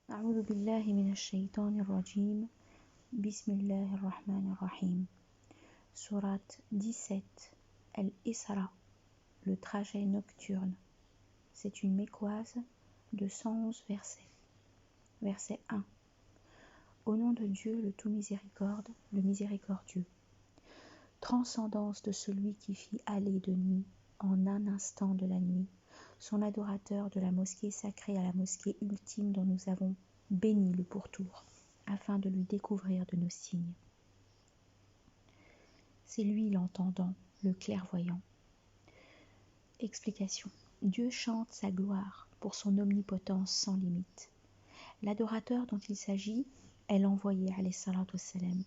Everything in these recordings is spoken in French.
أعوذ بالله من الشيطان الرجيم. بسم الله الرحمن الرحيم. Sourate 17, Al-Isra, le trajet nocturne. C'est une mécoise de 111 versets. Verset 1. Au nom de Dieu, le tout miséricorde, le miséricordieux. Transcendance de celui qui fit aller de nuit, en un instant de la nuit, son adorateur de la mosquée sacrée à la mosquée ultime dont nous avons béni le pourtour, afin de lui découvrir de nos signes. C'est lui l'entendant, le clairvoyant. Explication. Dieu chante sa gloire pour son omnipotence sans limite. L'adorateur dont il s'agit est l'envoyé alayhi salatu wassalam.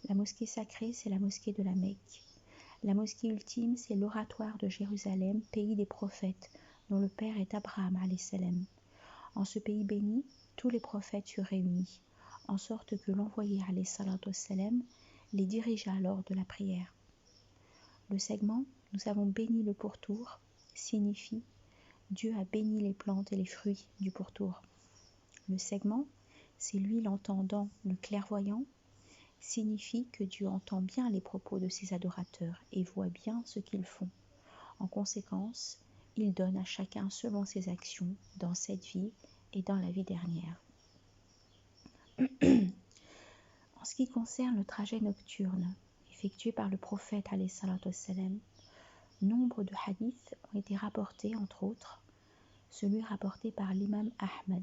La mosquée sacrée, c'est la mosquée de la Mecque. La mosquée ultime, c'est l'oratoire de Jérusalem, pays des prophètes, dont le père est Abraham alayhi salam. En ce pays béni, tous les prophètes furent réunis, en sorte que l'envoyé alayhi salatu wassalam les dirigea lors de la prière. Le segment « Nous avons béni le pourtour » signifie « Dieu a béni les plantes et les fruits du pourtour ». Le segment « C'est lui l'entendant, le clairvoyant » signifie que Dieu entend bien les propos de ses adorateurs et voit bien ce qu'ils font. En conséquence, il donne à chacun selon ses actions dans cette vie et dans la vie dernière. En ce qui concerne le trajet nocturne effectué par le prophète alayhi salatu wassalam, nombre de hadiths ont été rapportés, entre autres, celui rapporté par l'imam Ahmad.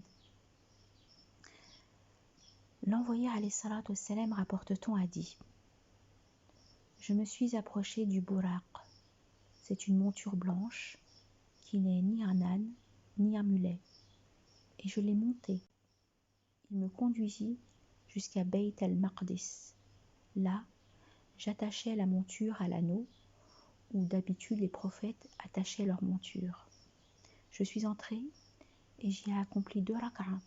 L'envoyé alayhi salatu wassalam, rapporte-t-on, a dit: Je me suis approché du Buraq. C'est une monture blanche qui n'est ni un âne ni un mulet. Et je l'ai monté. Il me conduisit jusqu'à Bayt al-Maqdis. Là, j'attachai la monture à l'anneau où d'habitude les prophètes attachaient leur monture. Je suis entré et j'y ai accompli 2 rak'as,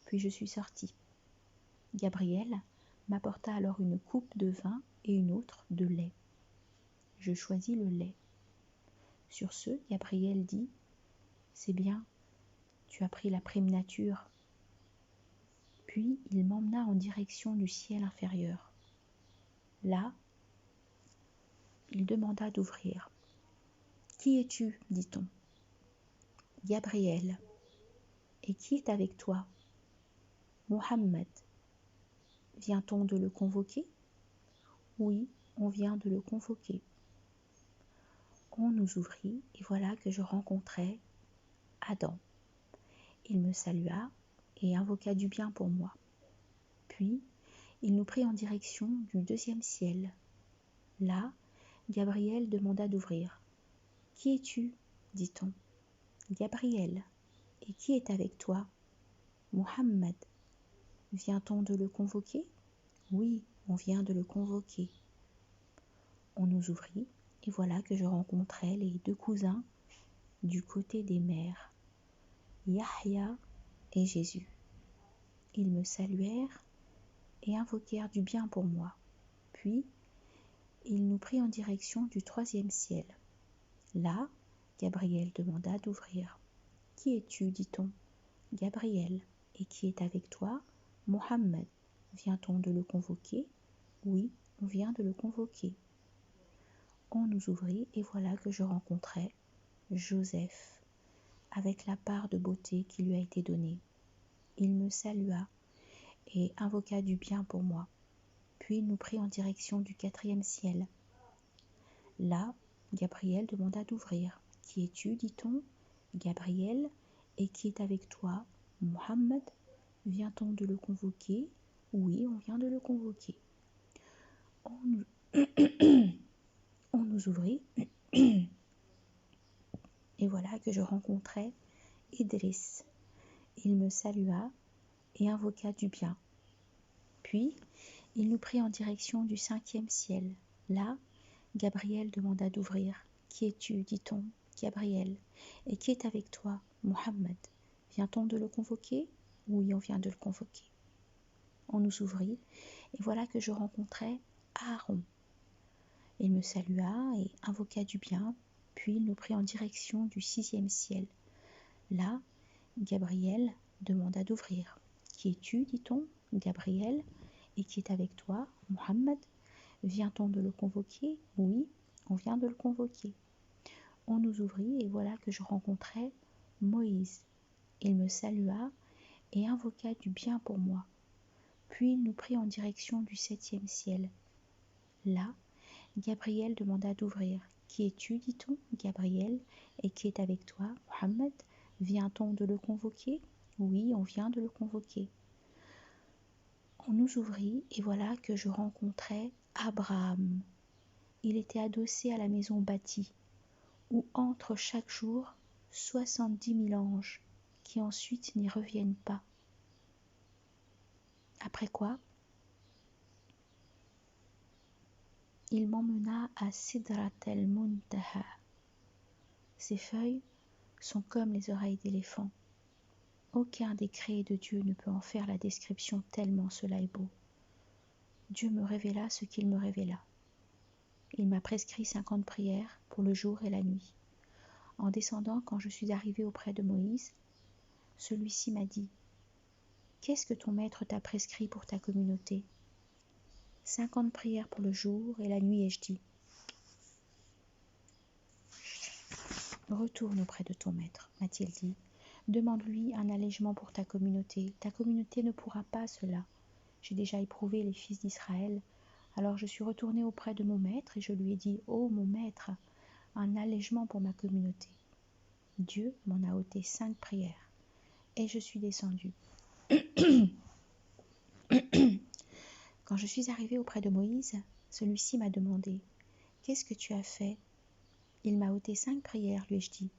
puis je suis sorti. Gabriel m'apporta alors une coupe de vin et une autre de lait. Je choisis le lait. Sur ce, Gabriel dit: C'est bien, tu as pris la prime nature. Puis il m'emmena en direction du ciel inférieur. Là, il demanda d'ouvrir. Qui es-tu, dit-on? Gabriel. Et qui est avec toi? Mohammed. Vient-on de le convoquer? Oui, on vient de le convoquer. On nous ouvrit, et voilà que je rencontrai Adam. Il me salua et invoqua du bien pour moi. Puis, il nous prit en direction du 2e ciel. Là, Gabriel demanda d'ouvrir. Qui es-tu? dit-on. Gabriel. Et qui est avec toi? Mohammed. Vient-on de le convoquer? Oui, on vient de le convoquer. On nous ouvrit, et voilà que je rencontrai les 2 cousins du côté des mers, Yahya et Jésus. Ils me saluèrent et invoquèrent du bien pour moi. Puis, il nous prit en direction du 3e ciel. Là, Gabriel demanda d'ouvrir. Qui es-tu, dit-on? Gabriel. Et qui est avec toi? Mohammed. Vient-on de le convoquer? Oui, on vient de le convoquer. On nous ouvrit, et voilà que je rencontrai Joseph, avec la part de beauté qui lui a été donnée. Il me salua et invoqua du bien pour moi. Puis il nous prit en direction du 4e ciel. Là, Gabriel demanda d'ouvrir. Qui es-tu, dit-on? Gabriel. Et qui est avec toi? Mohammed. Vient-on de le convoquer? Oui, on vient de le convoquer. On nous ouvrit, et voilà que je rencontrai Idriss. Il me salua et invoqua du bien. Puis, il nous prit en direction du 5e ciel. Là, Gabriel demanda d'ouvrir. Qui es-tu, dit-on? Gabriel. Et qui est avec toi? Mohammed. Vient-on de le convoquer? Oui, on vient de le convoquer. On nous ouvrit, et voilà que je rencontrai Aaron. Il me salua et invoqua du bien, puis il nous prit en direction du 6e ciel. Là, Gabriel demanda d'ouvrir. Qui es-tu, dit-on? Gabriel. Et qui est avec toi? Mohammed. Vient-on de le convoquer? Oui, on vient de le convoquer. On nous ouvrit et voilà que je rencontrai Moïse. Il me salua et invoqua du bien pour moi. Puis il nous prit en direction du 7e ciel. Là, Gabriel demanda d'ouvrir. Qui es-tu, dit-on? Gabriel. Et qui est avec toi? Mohammed. Vient-on de le convoquer? Oui, on vient de le convoquer. On nous ouvrit et voilà que je rencontrai Abraham. Il était adossé à la maison bâtie, où entrent chaque jour 70 000 anges, qui ensuite n'y reviennent pas. Après quoi, il m'emmena à Sidrat el-Muntaha. Ses feuilles sont comme les oreilles d'éléphant. Aucun décret de Dieu ne peut en faire la description tellement cela est beau. Dieu me révéla ce qu'il me révéla. Il m'a prescrit 50 prières pour le jour et la nuit. En descendant, quand je suis arrivée auprès de Moïse, celui-ci m'a dit « Qu'est-ce que ton maître t'a prescrit pour ta communauté ?» 50 prières pour le jour et la nuit, ai-je dit. « Retourne auprès de ton maître, m'a-t-il dit. Demande-lui un allègement pour ta communauté. Ta communauté ne pourra pas cela. J'ai déjà éprouvé les fils d'Israël. Alors je suis retournée auprès de mon maître et je lui ai dit « Oh mon maître, un allègement pour ma communauté. » Dieu m'en a ôté 5 prières et je suis descendue. Quand je suis arrivée auprès de Moïse, celui-ci m'a demandé « Qu'est-ce que tu as fait ?» Il m'a ôté 5 prières, lui ai-je dit.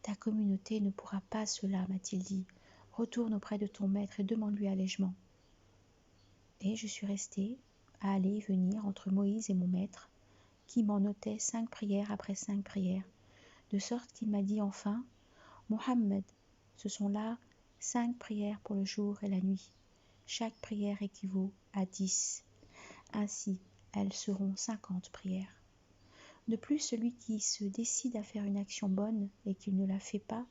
Ta communauté ne pourra pas cela, m'a-t-il dit. Retourne auprès de ton maître et demande-lui allègement. Et je suis restée à aller et venir entre Moïse et mon maître, qui m'en ôtait 5 prières après 5 prières, de sorte qu'il m'a dit enfin « Mohammed, ce sont là 5 prières pour le jour et la nuit. Chaque prière équivaut à 10. Ainsi, elles seront 50 prières. De plus, celui qui se décide à faire une action bonne et qu'il ne la fait pas,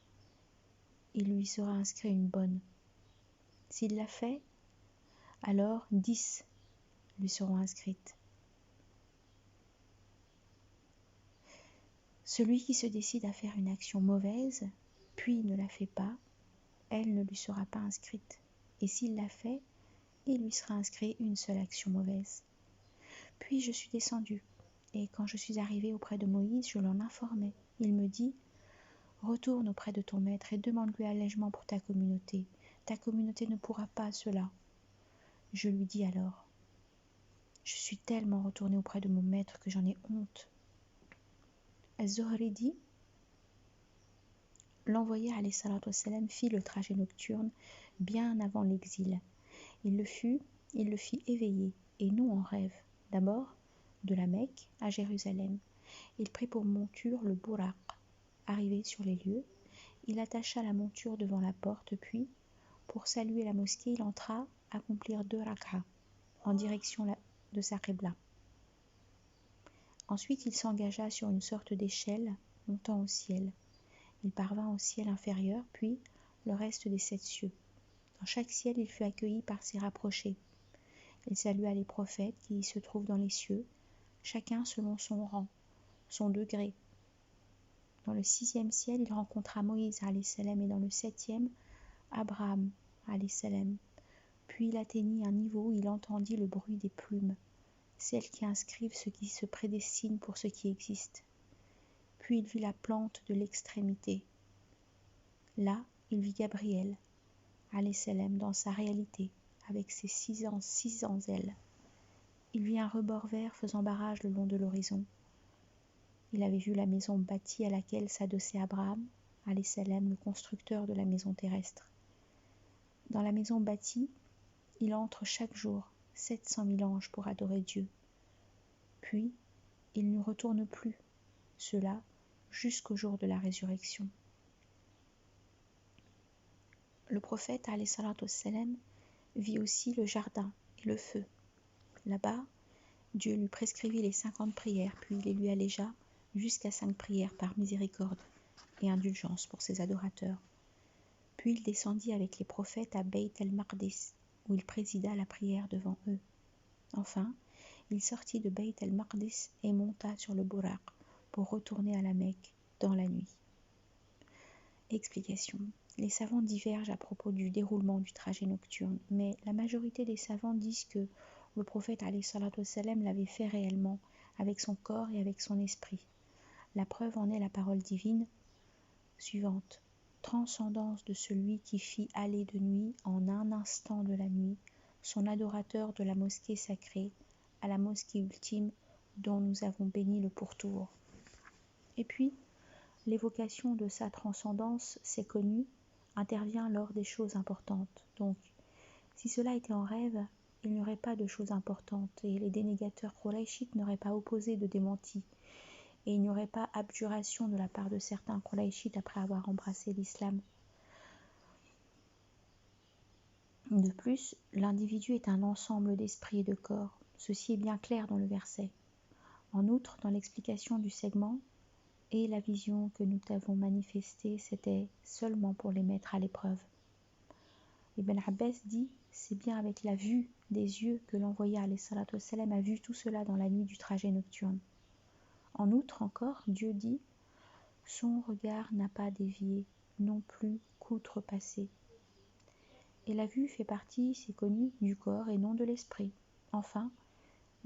il lui sera inscrit une bonne. S'il l'a fait, alors 10 lui seront inscrites. Celui qui se décide à faire une action mauvaise, puis ne la fait pas, elle ne lui sera pas inscrite. Et s'il l'a fait, il lui sera inscrit une seule action mauvaise. Puis je suis descendue, et quand je suis arrivée auprès de Moïse, je l'en informai. Il me dit « Retourne auprès de ton maître et demande-lui allègement pour ta communauté. Ta communauté ne pourra pas cela. » Je lui dis alors « Je suis tellement retournée auprès de mon maître que j'en ai honte. » Az-Zuhri dit « L'envoyé alayhi salatu wassalam fit le trajet nocturne bien avant l'exil. Il le fit éveiller et non en rêve. D'abord, de la Mecque à Jérusalem. Il prit pour monture le bouraq. Arrivé sur les lieux, il attacha la monture devant la porte, puis, pour saluer la mosquée, il entra accomplir 2 rak'ahs en direction de sa qibla. Ensuite, il s'engagea sur une sorte d'échelle montant au ciel. Il parvint au ciel inférieur, puis le reste des 7 cieux. Dans chaque ciel, il fut accueilli par ses rapprochés. Il salua les prophètes qui y se trouvent dans les cieux, chacun selon son rang, son degré. Dans le 6e ciel, il rencontra Moïse alayhi salam et dans le 7e, Abraham alayhi salam. Puis il atteignit un niveau où il entendit le bruit des plumes, celles qui inscrivent ce qui se prédestine pour ce qui existe. Puis il vit la plante de l'extrémité. Là, il vit Gabriel alayhi salam dans sa réalité, avec ses 6 ans ailes. Il vit un rebord vert faisant barrage le long de l'horizon. Il avait vu la maison bâtie à laquelle s'adossait Abraham, alayhi salam, le constructeur de la maison terrestre. Dans la maison bâtie, il entre chaque jour 700 000 anges pour adorer Dieu. Puis, il ne retourne plus, cela jusqu'au jour de la résurrection. Le prophète alayhi salatu wassalam vit aussi le jardin et le feu. Là-bas, Dieu lui prescrivit les 50 prières, puis il les lui allégea jusqu'à 5 prières par miséricorde et indulgence pour ses adorateurs. Puis il descendit avec les prophètes à Beit el-Maqdis, où il présida la prière devant eux. Enfin, il sortit de Beit el-Maqdis et monta sur le Buraq pour retourner à la Mecque dans la nuit. Explication. Les savants divergent à propos du déroulement du trajet nocturne, mais la majorité des savants disent que le prophète alayhi salatu wassalam l'avait fait réellement, avec son corps et avec son esprit. La preuve en est la parole divine suivante. Transcendance de celui qui fit aller de nuit en un instant de la nuit son adorateur de la mosquée sacrée à la mosquée ultime dont nous avons béni le pourtour. Et puis, l'évocation de sa transcendance, c'est connu, intervient lors des choses importantes. Donc, si cela était en rêve, il n'y aurait pas de choses importantes et les dénégateurs Qurayshites n'auraient pas opposé de démenti. Et il n'y aurait pas abjuration de la part de certains Qurayshites après avoir embrassé l'islam. De plus, l'individu est un ensemble d'esprit et de corps. Ceci est bien clair dans le verset. En outre, dans l'explication du segment, et la vision que nous t'avons manifestée, c'était seulement pour les mettre à l'épreuve. Ibn Abbas dit, c'est bien avec la vue des yeux que l'envoyé alayhi salatu wassalam a vu tout cela dans la nuit du trajet nocturne. En outre encore, Dieu dit, son regard n'a pas dévié, non plus qu'outrepassé. Et la vue fait partie, c'est connu, du corps et non de l'esprit. Enfin,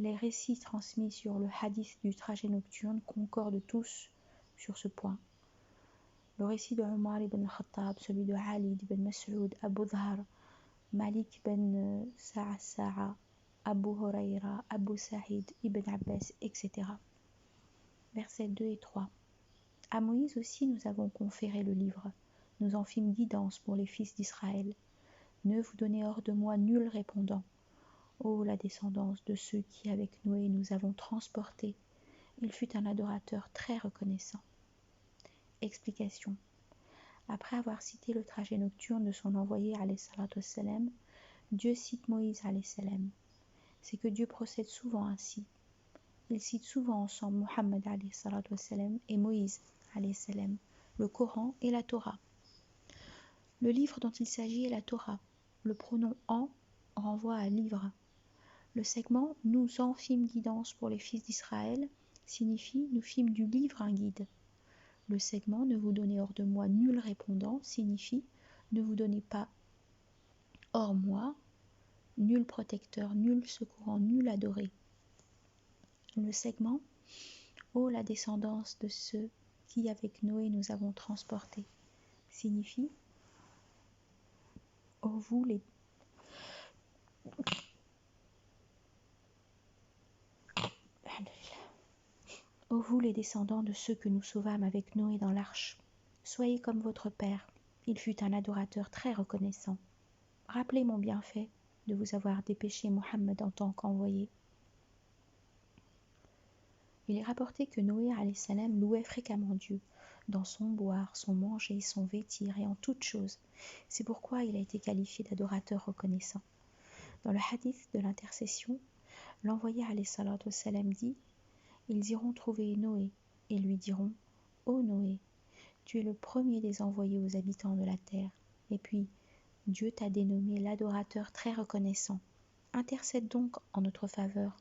les récits transmis sur le hadith du trajet nocturne concordent tous sur ce point. Le récit de Omar ibn Khattab, celui de Ali ibn Mas'ud, Abu Dhar, Malik ibn Sa'sa'a, Abu Huraira, Abu Sa'id, Ibn Abbas, etc. Versets 2 et 3. À Moïse aussi nous avons conféré le livre. Nous en fîmes guidance pour les fils d'Israël. Ne vous donnez hors de moi nul répondant. Ô la descendance de ceux qui avec Noé nous avons transportés. Il fut un adorateur très reconnaissant. Explication. Après avoir cité le trajet nocturne de son envoyé alayhi salatu wassalam, Dieu cite Moïse alayhi salam. C'est que Dieu procède souvent ainsi. Il cite souvent ensemble Muhammad alayhi salatu wassalam et Moïse alayhi salam, le Coran et la Torah. Le livre dont il s'agit est la Torah. Le pronom en renvoie à livre. Le segment nous en fîmes guidance pour les fils d'Israël signifie nous fîmes du livre un guide. Le segment ne vous donnez hors de moi nul répondant signifie ne vous donnez pas hors moi nul protecteur, nul secourant, nul adoré. Le segment ô la descendance de ceux qui avec Noé nous avons transportés signifie ô vous les ô vous les descendants de ceux que nous sauvâmes avec Noé dans l'arche, soyez comme votre père, il fut un adorateur très reconnaissant. Rappelez mon bienfait de vous avoir dépêché Mohammed en tant qu'envoyé. Il est rapporté que Noé alayhi salam louait fréquemment Dieu, dans son boire, son manger, son vêtir et en toutes choses. C'est pourquoi il a été qualifié d'adorateur reconnaissant. Dans le hadith de l'intercession, l'envoyé alayhi salatu wassalam dit « Ils iront trouver Noé et lui diront « Ô Noé, tu es le premier des envoyés aux habitants de la terre. Et puis, Dieu t'a dénommé l'adorateur très reconnaissant. Intercède donc en notre faveur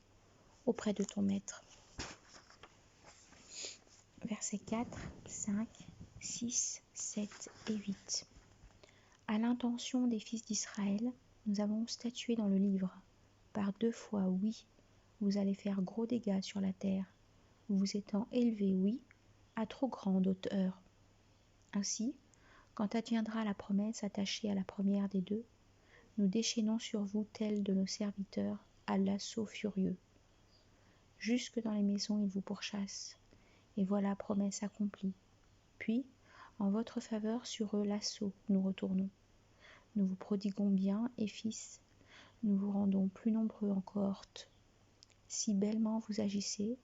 auprès de ton maître. » Versets 4, 5, 6, 7 et 8. À l'intention des fils d'Israël, nous avons statué dans le livre. Par 2 fois, oui, vous allez faire gros dégâts sur la terre, vous étant élevés, oui, à trop grande hauteur. Ainsi, quand adviendra la promesse attachée à la première des deux, nous déchaînons sur vous tel de nos serviteurs à l'assaut furieux. Jusque dans les maisons ils vous pourchassent, et voilà promesse accomplie. Puis, en votre faveur sur eux l'assaut, nous retournons. Nous vous prodiguons bien et fils, nous vous rendons plus nombreux en cohorte. Si bellement vous agissez,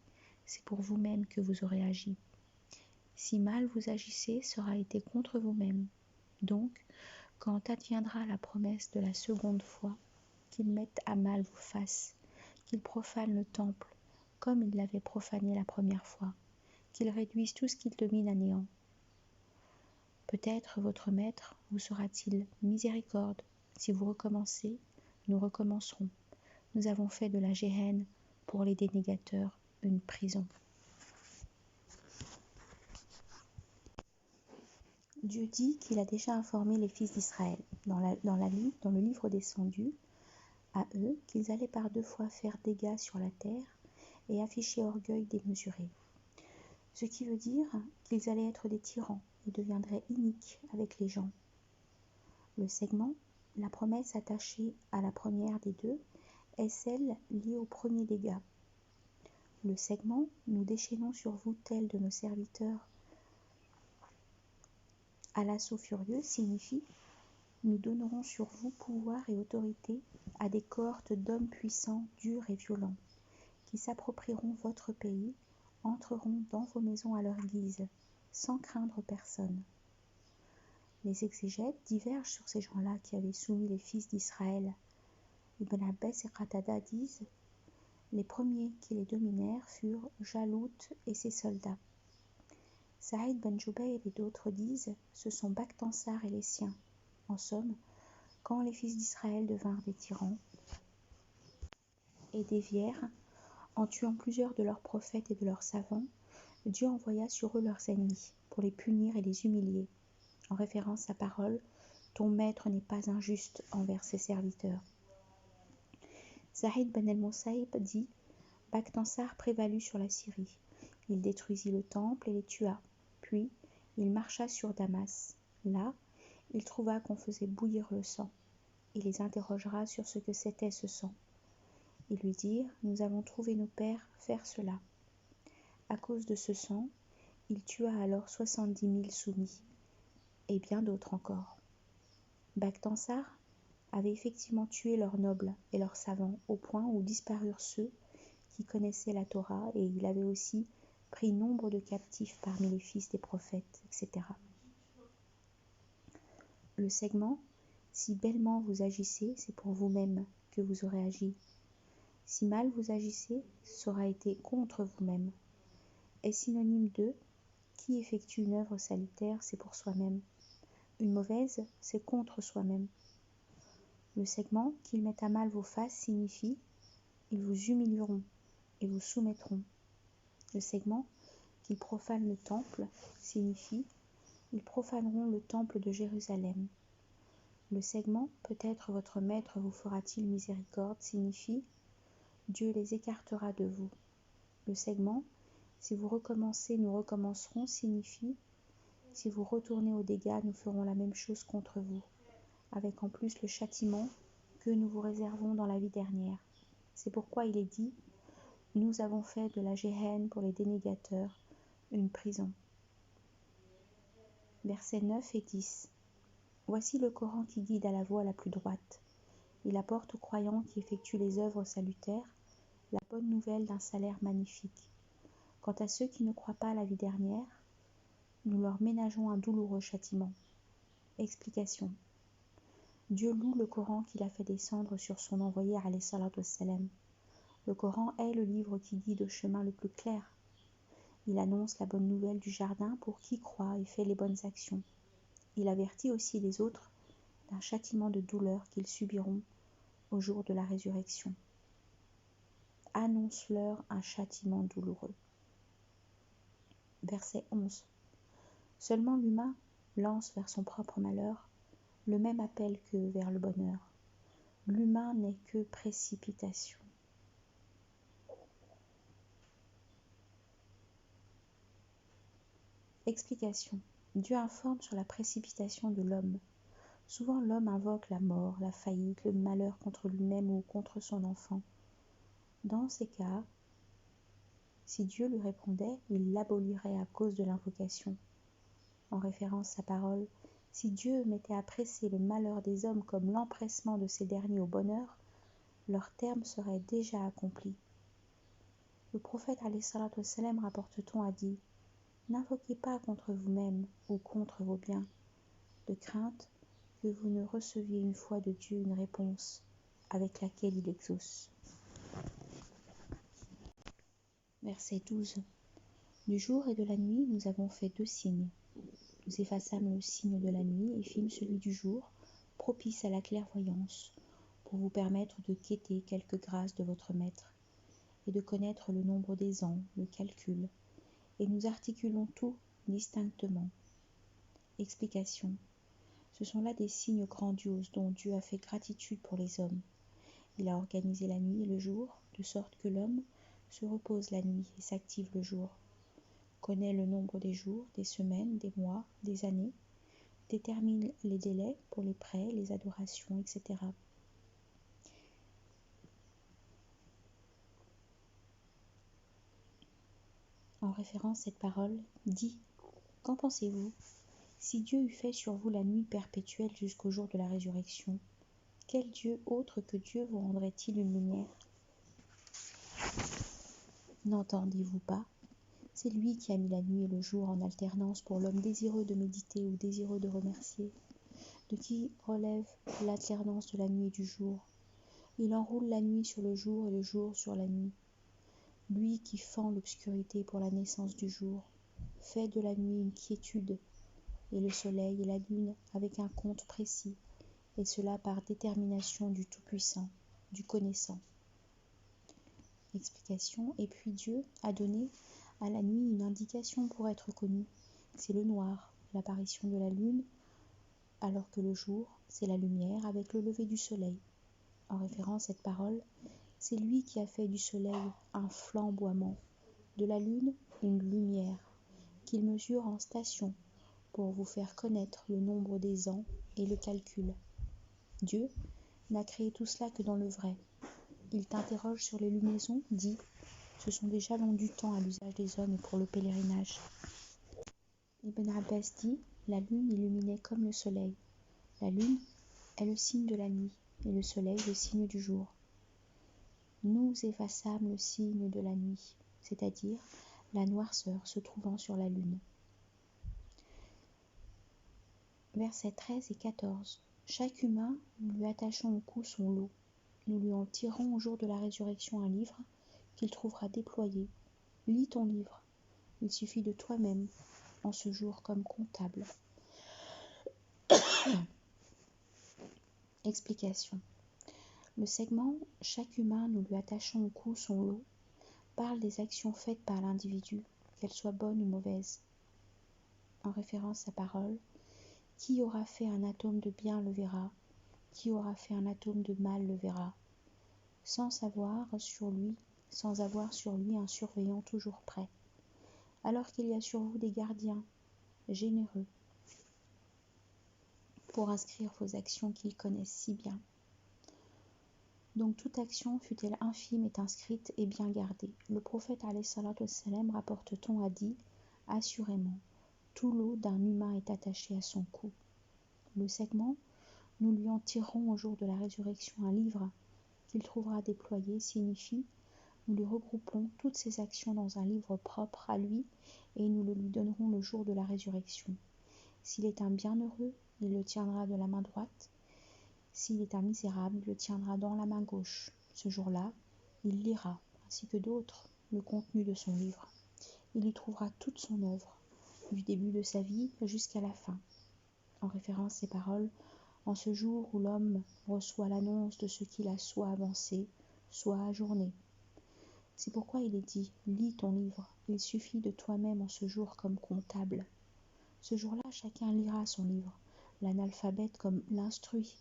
c'est pour vous-même que vous aurez agi. Si mal vous agissez, sera été contre vous-même. Donc, quand adviendra la promesse de la seconde fois, qu'ils mettent à mal vos faces, qu'ils profanent le temple, comme ils l'avaient profané la première fois, qu'ils réduisent tout ce qu'ils dominent à néant. Peut-être votre maître vous sera-t-il miséricorde. Si vous recommencez, nous recommencerons. Nous avons fait de la Géhenne pour les dénégateurs une prison. Dieu dit qu'il a déjà informé les fils d'Israël dans le livre descendu à eux qu'ils allaient par 2 fois faire dégâts sur la terre et afficher orgueil démesuré. Ce qui veut dire qu'ils allaient être des tyrans et deviendraient iniques avec les gens. Le segment, la promesse attachée à la première des deux, est celle liée au premier dégât. Le segment, nous déchaînons sur vous tels de nos serviteurs à l'assaut furieux, signifie nous donnerons sur vous pouvoir et autorité à des cohortes d'hommes puissants, durs et violents, qui s'approprieront votre pays, entreront dans vos maisons à leur guise, sans craindre personne. Les exégètes divergent sur ces gens-là qui avaient soumis les fils d'Israël. Ibn Abbas et Qatada disent « Les premiers qui les dominèrent furent Jalout et ses soldats. » Saïd ben Jubayr et d'autres disent « Ce sont Bakhtansar et les siens. » En somme, quand les fils d'Israël devinrent des tyrans et dévièrent, en tuant plusieurs de leurs prophètes et de leurs savants, Dieu envoya sur eux leurs ennemis pour les punir et les humilier. En référence à parole, ton maître n'est pas injuste envers ses serviteurs. Zahid ben el-Moussaïb dit Bakhtansar prévalut sur la Syrie. Il détruisit le temple et les tua. Puis, il marcha sur Damas. Là, il trouva qu'on faisait bouillir le sang. Il les interrogera sur ce que c'était ce sang. Ils lui dirent Nous avons trouvé nos pères faire cela. À cause de ce sang, il tua alors 70 000 soumis, et bien d'autres encore. Bakhtansar avait effectivement tué leurs nobles et leurs savants au point où disparurent ceux qui connaissaient la Torah, et il avait aussi pris nombre de captifs parmi les fils des prophètes, etc. Le segment Si bellement vous agissez, c'est pour vous-même que vous aurez agi. Si mal vous agissez, ce aura été contre vous-même. Est synonyme de qui effectue une œuvre salutaire, c'est pour soi-même. Une mauvaise, c'est contre soi-même. Le segment qu'ils mettent à mal vos faces signifie ils vous humilieront et vous soumettront. Le segment qu'ils profanent le temple signifie ils profaneront le temple de Jérusalem. Le segment peut-être votre maître vous fera-t-il miséricorde signifie Dieu les écartera de vous. Le segment si vous recommencez, nous recommencerons signifie si vous retournez aux dégâts, nous ferons la même chose contre vous, avec en plus le châtiment que nous vous réservons dans la vie dernière. C'est pourquoi il est dit Nous avons fait de la Géhenne pour les dénégateurs une prison. Versets 9 et 10. Voici le Coran qui guide à la voie la plus droite. Il apporte aux croyants qui effectuent les œuvres salutaires la bonne nouvelle d'un salaire magnifique. Quant à ceux qui ne croient pas à la vie dernière, nous leur ménageons un douloureux châtiment. Explication. Dieu loue le Coran qu'il a fait descendre sur son envoyé alayhi salatu wassalam. Le Coran est le livre qui guide au chemin le plus clair. Il annonce la bonne nouvelle du jardin pour qui croit et fait les bonnes actions. Il avertit aussi les autres d'un châtiment de douleur qu'ils subiront au jour de la résurrection. Annonce-leur un châtiment douloureux. Verset 11. Seulement l'humain lance vers son propre malheur le même appel que vers le bonheur. L'humain n'est que précipitation. Explication. Dieu informe sur la précipitation de l'homme. Souvent l'homme invoque la mort, la faillite, le malheur contre lui-même ou contre son enfant. Dans ces cas, si Dieu lui répondait, il l'abolirait à cause de l'invocation. En référence à parole, si Dieu mettait à presser le malheur des hommes comme l'empressement de ces derniers au bonheur, leur terme serait déjà accompli. Le prophète alayhi salatu wassalam, rapporte-t-on, a dit « N'invoquez pas contre vous-même ou contre vos biens, de crainte que vous ne receviez une fois de Dieu une réponse avec laquelle il exauce. » Verset 12. Du jour et de la nuit, nous avons fait 2 signes. Nous effaçâmes le signe de la nuit et fîmes celui du jour, propice à la clairvoyance, pour vous permettre de quêter quelques grâces de votre maître, et de connaître le nombre des ans, le calcul, et nous articulons tout distinctement. Explication. Ce sont là des signes grandioses dont Dieu a fait gratitude pour les hommes. Il a organisé la nuit et le jour, de sorte que l'homme se repose la nuit et s'active le jour, connaît le nombre des jours, des semaines, des mois, des années, détermine les délais pour les prêts, les adorations, etc. En référence, cette parole dit « Qu'en pensez-vous ? Si Dieu eût fait sur vous la nuit perpétuelle jusqu'au jour de la résurrection, quel Dieu autre que Dieu vous rendrait-il une lumière ? N'entendez-vous pas ? C'est lui qui a mis la nuit et le jour en alternance pour l'homme désireux de méditer ou désireux de remercier. De qui relève l'alternance de la nuit et du jour ? Il enroule la nuit sur le jour et le jour sur la nuit. Lui qui fend l'obscurité pour la naissance du jour, fait de la nuit une quiétude, et le soleil et la lune avec un compte précis, et cela par détermination du Tout-Puissant, du Connaissant. Explication. Et puis Dieu a donné à la nuit une indication pour être connue. C'est le noir, l'apparition de la lune, alors que le jour, c'est la lumière avec le lever du soleil. En référence, cette parole, c'est lui qui a fait du soleil un flamboiement, de la lune une lumière, qu'il mesure en stations pour vous faire connaître le nombre des ans et le calcul. Dieu n'a créé tout cela que dans le vrai. Il t'interroge sur les lunaisons, dit « Ce sont des jalons du temps à l'usage des hommes et pour le pèlerinage ». Ibn Abbas dit « La lune illuminait comme le soleil. La lune est le signe de la nuit et le soleil le signe du jour. Nous effaçâmes le signe de la nuit, c'est-à-dire la noirceur se trouvant sur la lune. » Versets 13 et 14. Chaque humain, nous lui attachons au cou son lot. Nous lui en tirons au jour de la résurrection un livre qu'il trouvera déployé. Lis ton livre. Il suffit de toi-même en ce jour comme comptable. Explication. Le segment « Chaque humain, nous lui attachons au cou son lot » parle des actions faites par l'individu, qu'elles soient bonnes ou mauvaises. En référence à parole, qui aura fait un atome de bien le verra, qui aura fait un atome de mal le verra, sans avoir sur lui un surveillant toujours prêt, alors qu'il y a sur vous des gardiens généreux pour inscrire vos actions qu'ils connaissent si bien. Donc toute action, fût-elle infime, est inscrite et bien gardée. Le prophète alayhi salatu wassalam, rapporte-t-on, a dit « Assurément, tout lot d'un humain est attaché à son cou. » Le segment « Nous lui en tirerons au jour de la résurrection un livre qu'il trouvera déployé » signifie « Nous lui regrouperons toutes ses actions dans un livre propre à lui et nous le lui donnerons le jour de la résurrection. S'il est un bienheureux, il le tiendra de la main droite. S'il est un misérable, il le tiendra dans la main gauche. Ce jour-là, il lira, ainsi que d'autres, le contenu de son livre. Il y trouvera toute son œuvre, du début de sa vie jusqu'à la fin. » En référence à ces paroles, en ce jour où l'homme reçoit l'annonce de ce qu'il a soit avancé, soit ajourné. C'est pourquoi il est dit « Lis ton livre, il suffit de toi-même en ce jour comme comptable. » Ce jour-là, chacun lira son livre, l'analphabète comme l'instruit.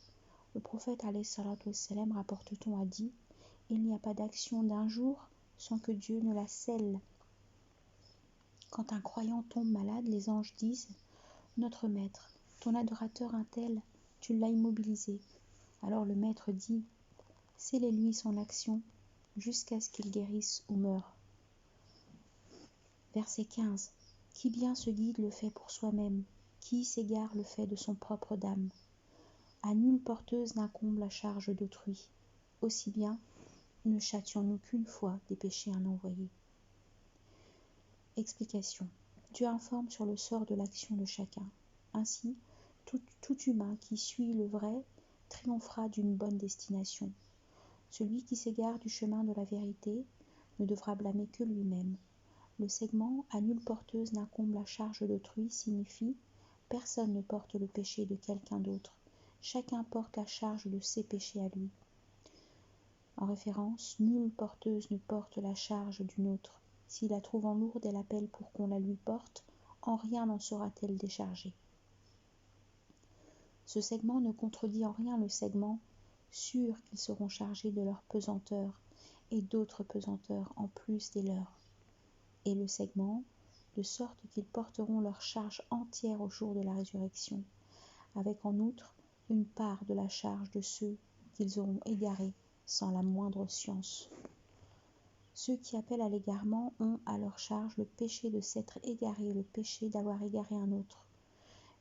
Le prophète alayhi salatu wassalam, rapporte-t-on, a dit « Il n'y a pas d'action d'un jour sans que Dieu ne la scelle. » Quand un croyant tombe malade, les anges disent « Notre maître, ton adorateur un tel, tu l'as immobilisé. » Alors le maître dit « Scellez-lui son action jusqu'à ce qu'il guérisse ou meure. » Verset 15. Qui bien se guide le fait pour soi-même, qui s'égare le fait de son propre dam. À nulle porteuse n'incombe la charge d'autrui. Aussi bien, ne châtions-nous qu'une fois des péchés un envoyé. Explication. Dieu informe sur le sort de l'action de chacun. Ainsi, tout humain qui suit le vrai triomphera d'une bonne destination. Celui qui s'égare du chemin de la vérité ne devra blâmer que lui-même. Le segment « à nulle porteuse n'incombe la charge d'autrui » signifie personne ne porte le péché de quelqu'un d'autre. Chacun porte la charge de ses péchés à lui. En référence, nulle porteuse ne porte la charge d'une autre. Si la trouvant lourde, elle appelle pour qu'on la lui porte, en rien n'en sera-t-elle déchargée. Ce segment ne contredit en rien le segment, sûr qu'ils seront chargés de leur pesanteur et d'autres pesanteurs en plus des leurs. Et le segment, de sorte qu'ils porteront leur charge entière au jour de la résurrection, avec en outre une part de la charge de ceux qu'ils auront égarés sans la moindre science. Ceux qui appellent à l'égarement ont à leur charge le péché de s'être égarés, le péché d'avoir égaré un autre.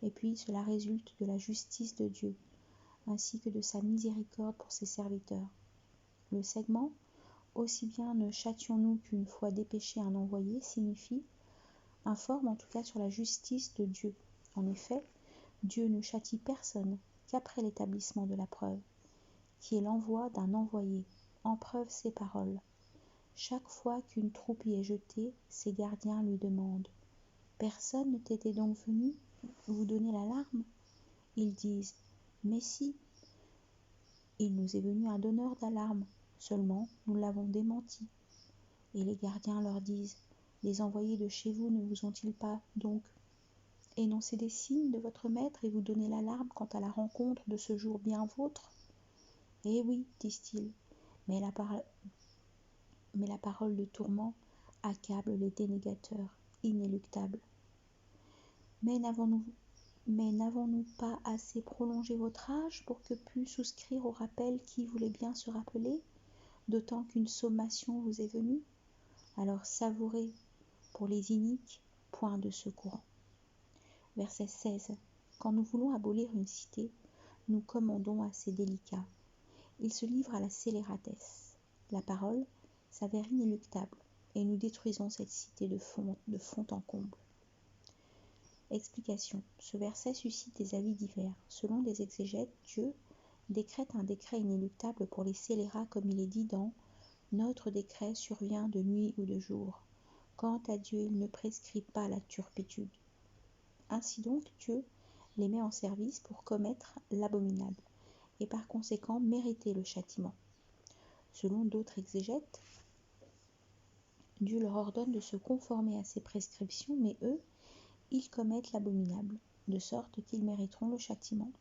Et puis cela résulte de la justice de Dieu, ainsi que de sa miséricorde pour ses serviteurs. Le segment, aussi bien ne châtions-nous qu'une fois dépêché un envoyé, signifie, informe en tout cas sur la justice de Dieu. En effet, Dieu ne châtie personne qu'après l'établissement de la preuve, qui est l'envoi d'un envoyé, en preuve ses paroles. Chaque fois qu'une troupe y est jetée, ses gardiens lui demandent « Personne ne t'était donc venu vous donner l'alarme ?» Ils disent « Mais si, il nous est venu un donneur d'alarme, seulement nous l'avons démenti. » Et les gardiens leur disent « Les envoyés de chez vous ne vous ont-ils pas donc énoncé des signes de votre maître et vous donné l'alarme quant à la rencontre de ce jour bien vôtre ?» Eh oui, disent-ils, mais la parole de tourment accable les dénégateurs, inéluctables. Mais n'avons-nous pas assez prolongé votre âge pour que pût souscrire au rappel qui voulait bien se rappeler, d'autant qu'une sommation vous est venue? Alors savourez, pour les iniques, point de secourant. Verset 16. Quand nous voulons abolir une cité, nous commandons à ses délicats. Ils se livrent à la scélératesse. La parole s'avère inéluctable, et nous détruisons cette cité de fond en comble. Explication. Ce verset suscite des avis divers. Selon des exégètes, Dieu décrète un décret inéluctable pour les scélérats comme il est dit dans « Notre décret survient de nuit ou de jour. Quant à Dieu, il ne prescrit pas la turpitude. » Ainsi donc, Dieu les met en service pour commettre l'abominable et par conséquent mériter le châtiment. Selon d'autres exégètes, Dieu leur ordonne de se conformer à ses prescriptions, mais eux, ils commettent l'abominable, de sorte qu'ils mériteront le châtiment.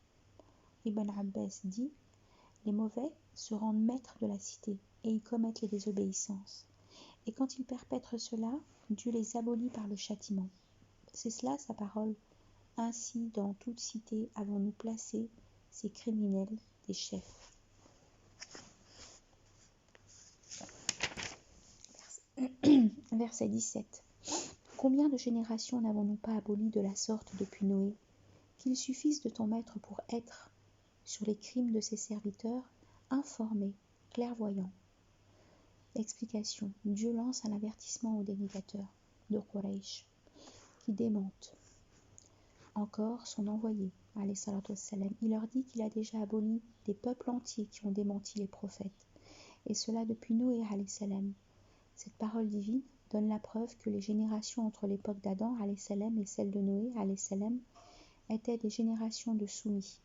Ibn Abbas dit « Les mauvais se rendent maîtres de la cité, et ils commettent les désobéissances. Et quand ils perpètrent cela, Dieu les abolit par le châtiment. C'est cela sa parole. Ainsi, dans toute cité, avons-nous placé ces criminels des chefs. » Verset 17. Combien de générations n'avons-nous pas aboli de la sorte depuis Noé, qu'il suffise de ton maître pour être, sur les crimes de ses serviteurs, informé, clairvoyant. Explication. Dieu lance un avertissement aux dénégateurs de Quraysh, qui démentent encore son envoyé, alayhi salatu wassalam. Il leur dit qu'il a déjà aboli des peuples entiers qui ont démenti les prophètes, et cela depuis Noé, alayhi salam. Cette parole divine donne la preuve que les générations entre l'époque d'Adam, alayhi salam, et celle de Noé, alayhi salam, étaient des générations de soumis.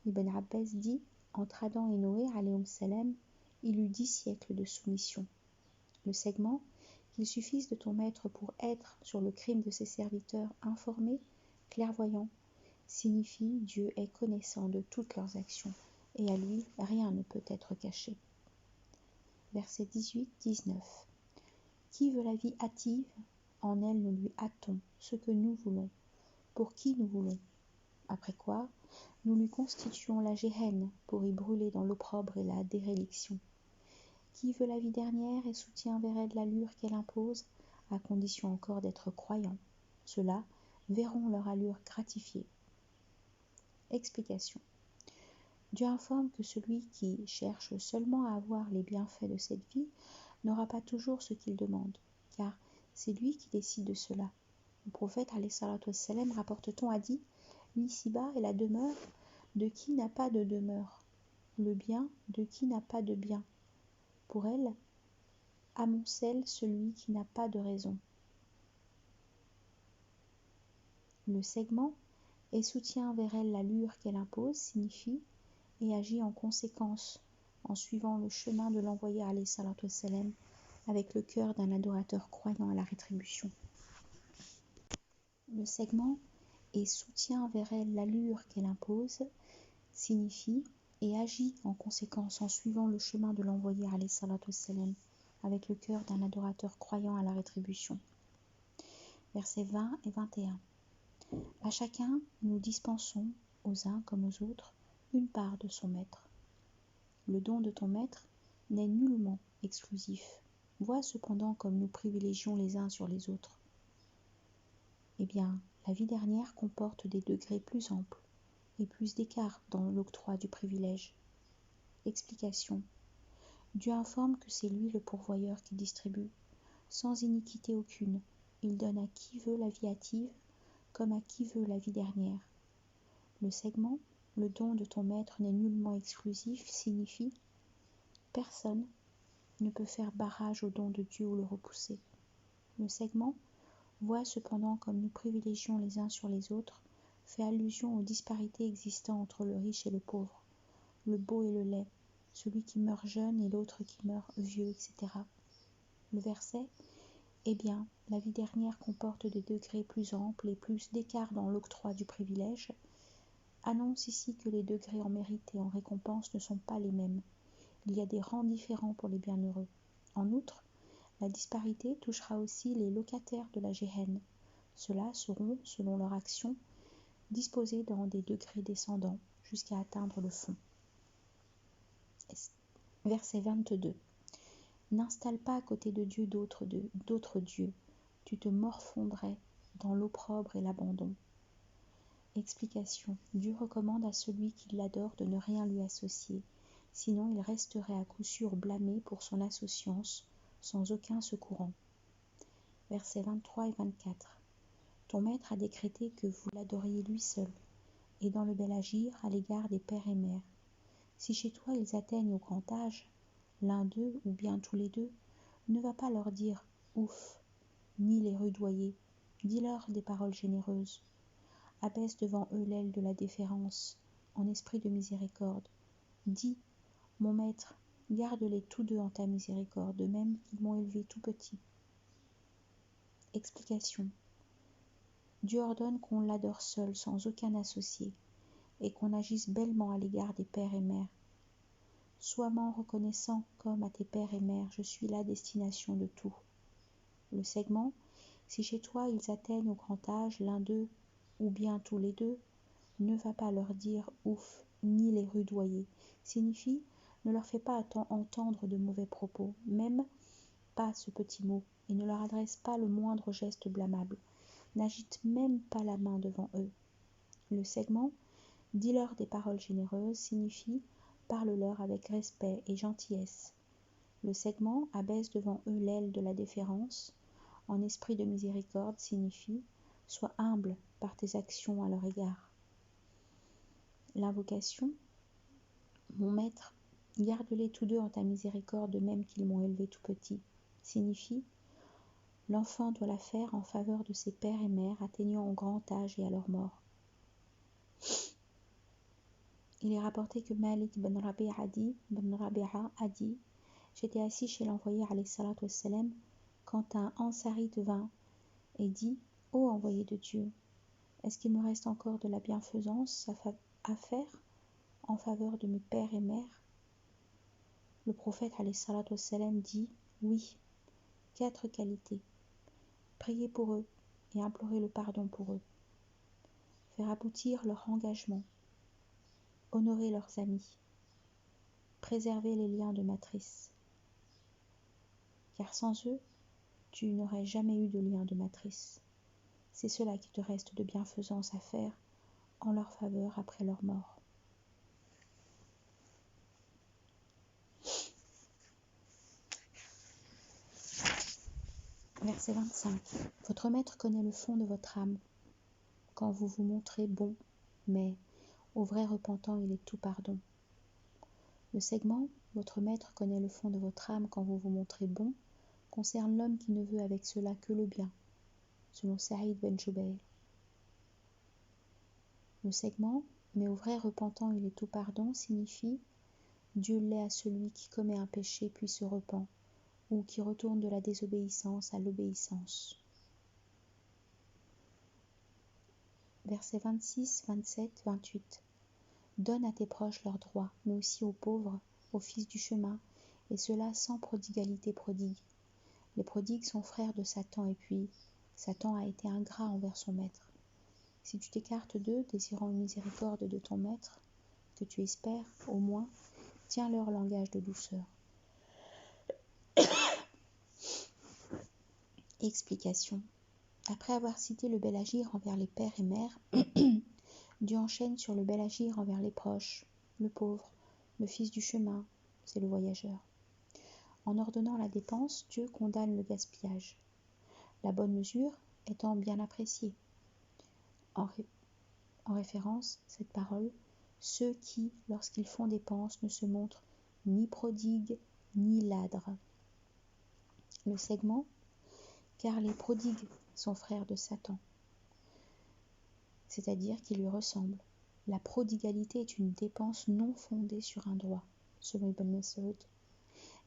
Ibn Abbas dit, entre Adam et Noé, alayhi salam, il eut 10 siècles de soumission. Le segment, qu'il suffise de ton maître pour être, sur le crime de ses serviteurs, informé, clairvoyant, signifie Dieu est connaissant de toutes leurs actions, et à lui rien ne peut être caché. Versets 18-19. Qui veut la vie hâtive, en elle nous lui hâtons ce que nous voulons, pour qui nous voulons. Après quoi, nous lui constituons la géhenne pour y brûler dans l'opprobre et la déréliction. Qui veut la vie dernière et soutient vers elle l'allure qu'elle impose, à condition encore d'être croyant. Ceux-là verront leur allure gratifiée. Explication. Dieu informe que celui qui cherche seulement à avoir les bienfaits de cette vie n'aura pas toujours ce qu'il demande, car c'est lui qui décide de cela. Le prophète alayhi salatu wassalam, rapporte-t-on, a dit « L'ici-bas est la demeure de qui n'a pas de demeure, le bien de qui n'a pas de bien. Pour elle, amoncelle celui qui n'a pas de raison. » Le segment et soutient vers elle l'allure qu'elle impose signifie et agit en conséquence en suivant le chemin de l'envoyé alayhi salatu wassalam avec le cœur d'un adorateur croyant à la rétribution. Le segment et soutient vers elle l'allure qu'elle impose signifie et agit en conséquence en suivant le chemin de l'envoyé alayhi salatu wassalam avec le cœur d'un adorateur croyant à la rétribution. Versets 20 et 21. À chacun, nous dispensons, aux uns comme aux autres, une part de son maître. Le don de ton maître n'est nullement exclusif. Vois cependant comme nous privilégions les uns sur les autres. Eh bien, la vie dernière comporte des degrés plus amples et plus d'écart dans l'octroi du privilège. Explication. Dieu informe que c'est lui le pourvoyeur qui distribue, sans iniquité aucune. Il donne à qui veut la vie hâtive, comme à qui veut la vie dernière. Le segment, le don de ton maître n'est nullement exclusif, signifie personne ne peut faire barrage au don de Dieu ou le repousser. Le segment, vois cependant comme nous privilégions les uns sur les autres, fait allusion aux disparités existant entre le riche et le pauvre, le beau et le laid, celui qui meurt jeune et l'autre qui meurt vieux, etc. Le verset, eh bien, la vie dernière comporte des degrés plus amples et plus d'écart dans l'octroi du privilège, annonce ici que les degrés en mérite et en récompense ne sont pas les mêmes. Il y a des rangs différents pour les bienheureux. En outre, la disparité touchera aussi les locataires de la Géhenne. Ceux-là seront, selon leur action, disposés dans des degrés descendants jusqu'à atteindre le fond. Verset 22. N'installe pas à côté de Dieu d'autres dieux. Tu te morfondrais dans l'opprobre et l'abandon. Explication. Dieu recommande à celui qui l'adore de ne rien lui associer, sinon il resterait à coup sûr blâmé pour son associance, sans aucun secourant. Versets 23 et 24. Ton maître a décrété que vous l'adoriez lui seul, et dans le bel agir à l'égard des pères et mères. Si chez toi ils atteignent au grand âge, l'un d'eux ou bien tous les deux, ne va pas leur dire ouf, ni les rudoyer, dis-leur des paroles généreuses. Abaisse devant eux l'aile de la déférence, en esprit de miséricorde. Dis, mon maître, garde-les tous deux en ta miséricorde, de même qu'ils m'ont élevé tout petit. Explication. Dieu ordonne qu'on l'adore seul, sans aucun associé, et qu'on agisse bellement à l'égard des pères et mères. Sois-moi reconnaissant comme à tes pères et mères, je suis la destination de tout. Le segment, si chez toi ils atteignent au grand âge, l'un d'eux, ou bien tous les deux, ne va pas leur dire ouf, ni les rudoyer, signifie ne leur fais pas entendre de mauvais propos, même pas ce petit mot, et ne leur adresse pas le moindre geste blâmable, n'agite même pas la main devant eux. Le segment, dis-leur des paroles généreuses, signifie parle-leur avec respect et gentillesse. Le segment abaisse devant eux l'aile de la déférence, en esprit de miséricorde, signifie sois humble par tes actions à leur égard. L'invocation, mon maître, garde-les tous deux en ta miséricorde de même qu'ils m'ont élevé tout petit, signifie l'enfant doit la faire en faveur de ses pères et mères atteignant au grand âge et à leur mort. Il est rapporté que Malik ibn Rabi'a a dit j'étais assis chez l'envoyé alayhi salatu wassalam quand un Ansarite vint et dit ô envoyé de Dieu, est-ce qu'il me reste encore de la bienfaisance à faire en faveur de mes pères et mères? Le prophète alayhi salatu wassalam dit oui, 4 qualités. Priez pour eux et implorer le pardon pour eux. Faire aboutir leur engagement. Honorer leurs amis. Préserver les liens de matrice. Car sans eux, tu n'aurais jamais eu de lien de matrice. C'est cela qui te reste de bienfaisance à faire en leur faveur après leur mort. Verset 25. Votre maître connaît le fond de votre âme quand vous vous montrez bon, mais au vrai repentant, il est tout pardon. Le segment, votre maître connaît le fond de votre âme quand vous vous montrez bon, concerne l'homme qui ne veut avec cela que le bien, selon Saïd ben Jubayr. Le segment « Mais au vrai repentant il est tout pardon » signifie « Dieu l'est à celui qui commet un péché puis se repent » ou qui retourne de la désobéissance à l'obéissance. Versets 26, 27, 28. Donne à tes proches leurs droits, mais aussi aux pauvres, aux fils du chemin, et cela sans prodigalité prodigue. Les prodigues sont frères de Satan, et puis Satan a été ingrat envers son maître. Si tu t'écartes d'eux, désirant une miséricorde de ton maître, que tu espères, au moins, tiens leur langage de douceur. Explication. Après avoir cité le bel agir envers les pères et mères, Dieu enchaîne sur le bel agir envers les proches, le pauvre, le fils du chemin, c'est le voyageur. En ordonnant la dépense, Dieu condamne le gaspillage. La bonne mesure étant bien appréciée. En référence, cette parole, ceux qui, lorsqu'ils font dépense, ne se montrent ni prodigues ni ladres. Le segment, car les prodigues sont frères de Satan, c'est-à-dire qu'ils lui ressemblent. La prodigalité est une dépense non fondée sur un droit, selon Ibn Mas'ud.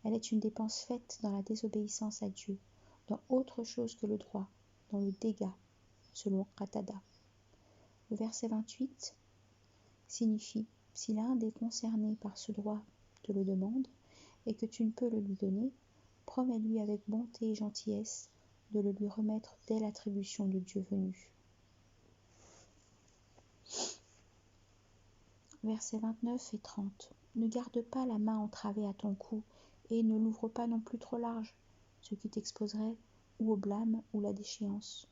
Elle est une dépense faite dans la désobéissance à Dieu, dans autre chose que le droit, dans le dégât, selon Qatada. Le verset 28 signifie « Si l'un des concernés par ce droit te le demande, et que tu ne peux le lui donner, promets-lui avec bonté et gentillesse de le lui remettre dès l'attribution de Dieu venu. » Versets 29 et 30. Ne garde pas la main entravée à ton cou, et ne l'ouvre pas non plus trop large, ce qui t'exposerait ou au blâme ou la déchéance.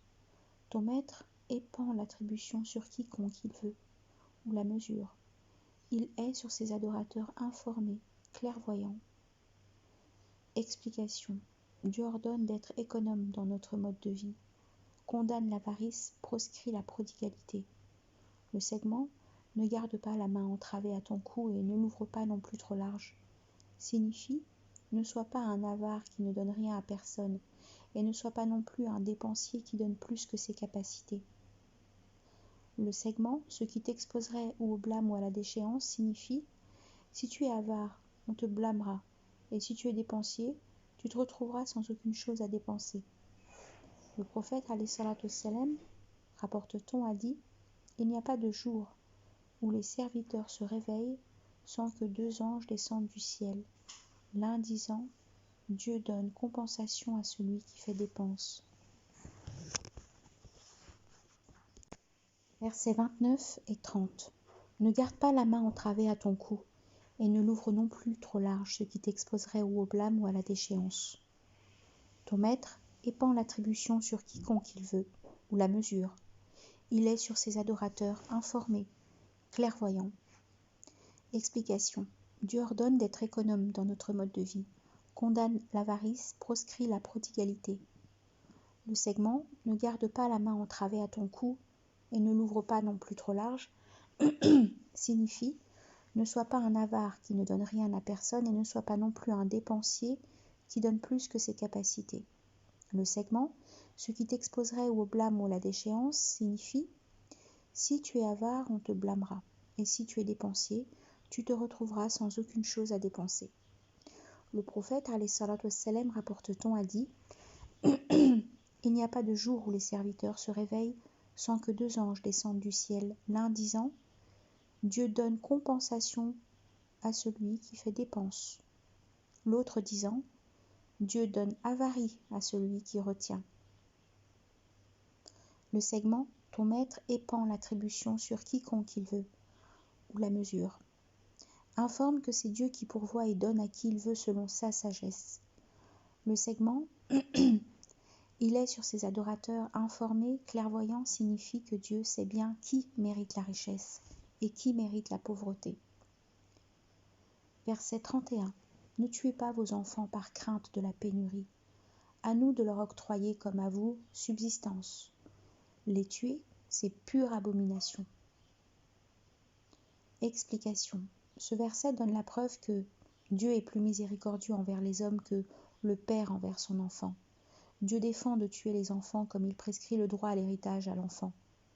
Ton maître épand l'attribution sur quiconque il veut, ou la mesure. Il est sur ses adorateurs informés, clairvoyants. Explication. Dieu ordonne d'être économe dans notre mode de vie, condamne l'avarice, proscrit la prodigalité. Le segment « Ne garde pas la main entravée à ton cou et ne l'ouvre pas non plus trop large » signifie « Ne sois pas un avare qui ne donne rien à personne et ne sois pas non plus un dépensier qui donne plus que ses capacités. » Le segment « Ce qui t'exposerait ou au blâme ou à la déchéance » signifie « Si tu es avare, on te blâmera, et si tu es dépensier, tu te retrouveras sans aucune chose à dépenser. » Le prophète, alayhi salatu wassalam, rapporte-t-on, a dit « Il n'y a pas de jour où les serviteurs se réveillent sans que 2 anges descendent du ciel, l'un disant « Dieu donne compensation à celui qui fait dépense. » Versets 29 et 30. Ne garde pas la main entravée à ton cou, et ne l'ouvre non plus trop large, ce qui t'exposerait ou au blâme ou à la déchéance. Ton maître épand l'attribution sur quiconque il veut, ou la mesure. Il est sur ses adorateurs informés, clairvoyants. Explication. Dieu ordonne d'être économe dans notre mode de vie, condamne l'avarice, proscrit la prodigalité. Le segment « Ne garde pas la main entravée à ton cou et ne l'ouvre pas non plus trop large » signifie « Ne sois pas un avare qui ne donne rien à personne et ne sois pas non plus un dépensier qui donne plus que ses capacités. » Le segment « Ce qui t'exposerait ou au blâme ou à la déchéance » signifie « Si tu es avare, on te blâmera, et si tu es dépensier, tu te retrouveras sans aucune chose à dépenser. » Le prophète, alayhi salatu wassalam, rapporte-t-on, a dit « Il n'y a pas de jour où les serviteurs se réveillent sans que 2 anges descendent du ciel, l'un disant « Dieu donne compensation à celui qui fait dépense », l'autre disant « Dieu donne avarie à celui qui retient. » Le segment « Ton maître épand l'attribution sur quiconque il veut, ou la mesure. » Informe que c'est Dieu qui pourvoit et donne à qui il veut selon sa sagesse. Le segment « Il est sur ses adorateurs informés, clairvoyants » signifie que Dieu sait bien qui mérite la richesse et qui mérite la pauvreté. Verset 31. Ne tuez pas vos enfants par crainte de la pénurie. À nous de leur octroyer comme à vous subsistance. Les tuer, c'est pure abomination. Explication. Ce verset donne la preuve que Dieu est plus miséricordieux envers les hommes que le père envers son enfant. Dieu défend de tuer les enfants comme il prescrit le droit à l'héritage à l'enfant,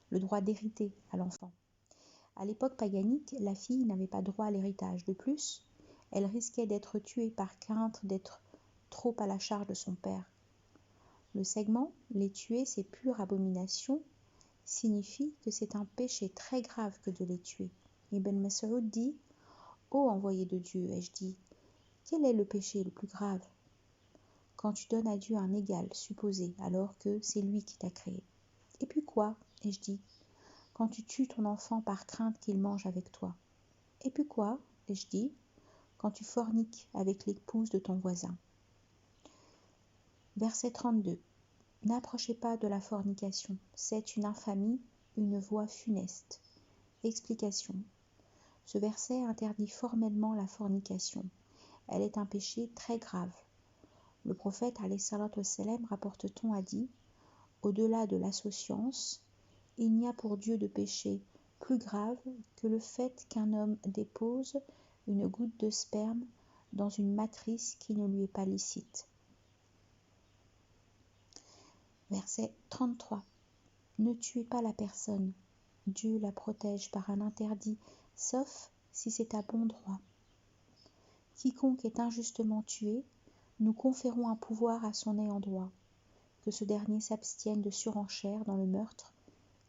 le droit d'hériter à l'enfant. À l'époque paganique, la fille n'avait pas droit à l'héritage. De plus, elle risquait d'être tuée par crainte d'être trop à la charge de son père. Le segment « les tuer, c'est pure abomination » signifie que c'est un péché très grave que de les tuer. Ibn Mas'ud dit « Ô envoyé de Dieu, ai-je dit, quel est le péché le plus grave ? Quand tu donnes à Dieu un égal supposé alors que c'est lui qui t'a créé. Et puis quoi, ai-je dit, quand tu tues ton enfant par crainte qu'il mange avec toi. Et puis quoi, ai-je dit, quand tu forniques avec l'épouse de ton voisin. » Verset 32. N'approchez pas de la fornication, c'est une infamie, une voie funeste. Explication. Ce verset interdit formellement la fornication. Elle est un péché très grave. Le prophète alayhi salatu wassalam, rapporte-t-on, a dit « Au-delà de l'associance, il n'y a pour Dieu de péché plus grave que le fait qu'un homme dépose une goutte de sperme dans une matrice qui ne lui est pas licite. » Verset 33. Ne tuez pas la personne. Dieu la protège par un interdit, sauf si c'est à bon droit. Quiconque est injustement tué, nous conférons un pouvoir à son ayant droit. Que ce dernier s'abstienne de surenchère dans le meurtre,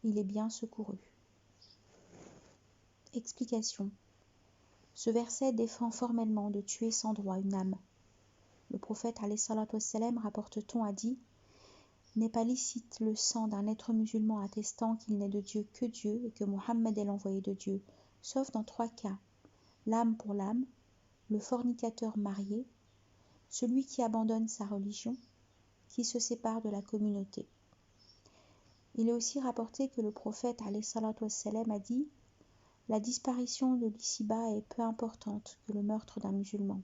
il est bien secouru. Explication. Ce verset défend formellement de tuer sans droit une âme. Le prophète alayhi salatu wassalam, rapporte-t-on, a dit « N'est pas licite le sang d'un être musulman attestant qu'il n'est de Dieu que Dieu et que Mohammed est l'envoyé de Dieu, sauf dans 3 cas, l'âme pour l'âme, le fornicateur marié, celui qui abandonne sa religion, qui se sépare de la communauté. » Il est aussi rapporté que le prophète alayhi salatu wassalam a dit « La disparition de l'ici-bas est peu importante que le meurtre d'un musulman. »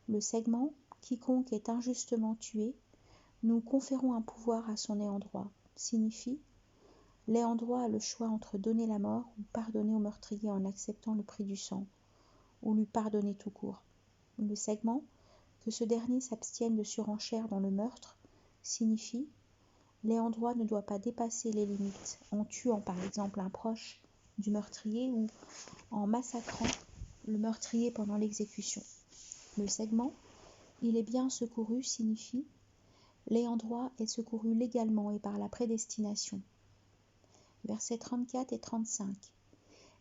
Le segment « Quiconque est injustement tué, nous conférons un pouvoir à son ayant droit » signifie l'ayant droit a le choix entre donner la mort ou pardonner au meurtrier en acceptant le prix du sang, ou lui pardonner tout court. Le segment que ce dernier s'abstienne de surenchère dans le meurtre signifie l'ayant droit ne doit pas dépasser les limites en tuant par exemple un proche du meurtrier ou en massacrant le meurtrier pendant l'exécution. Le segment il est bien secouru signifie l'ayant droit est secouru légalement et par la prédestination. Versets 34 et 35.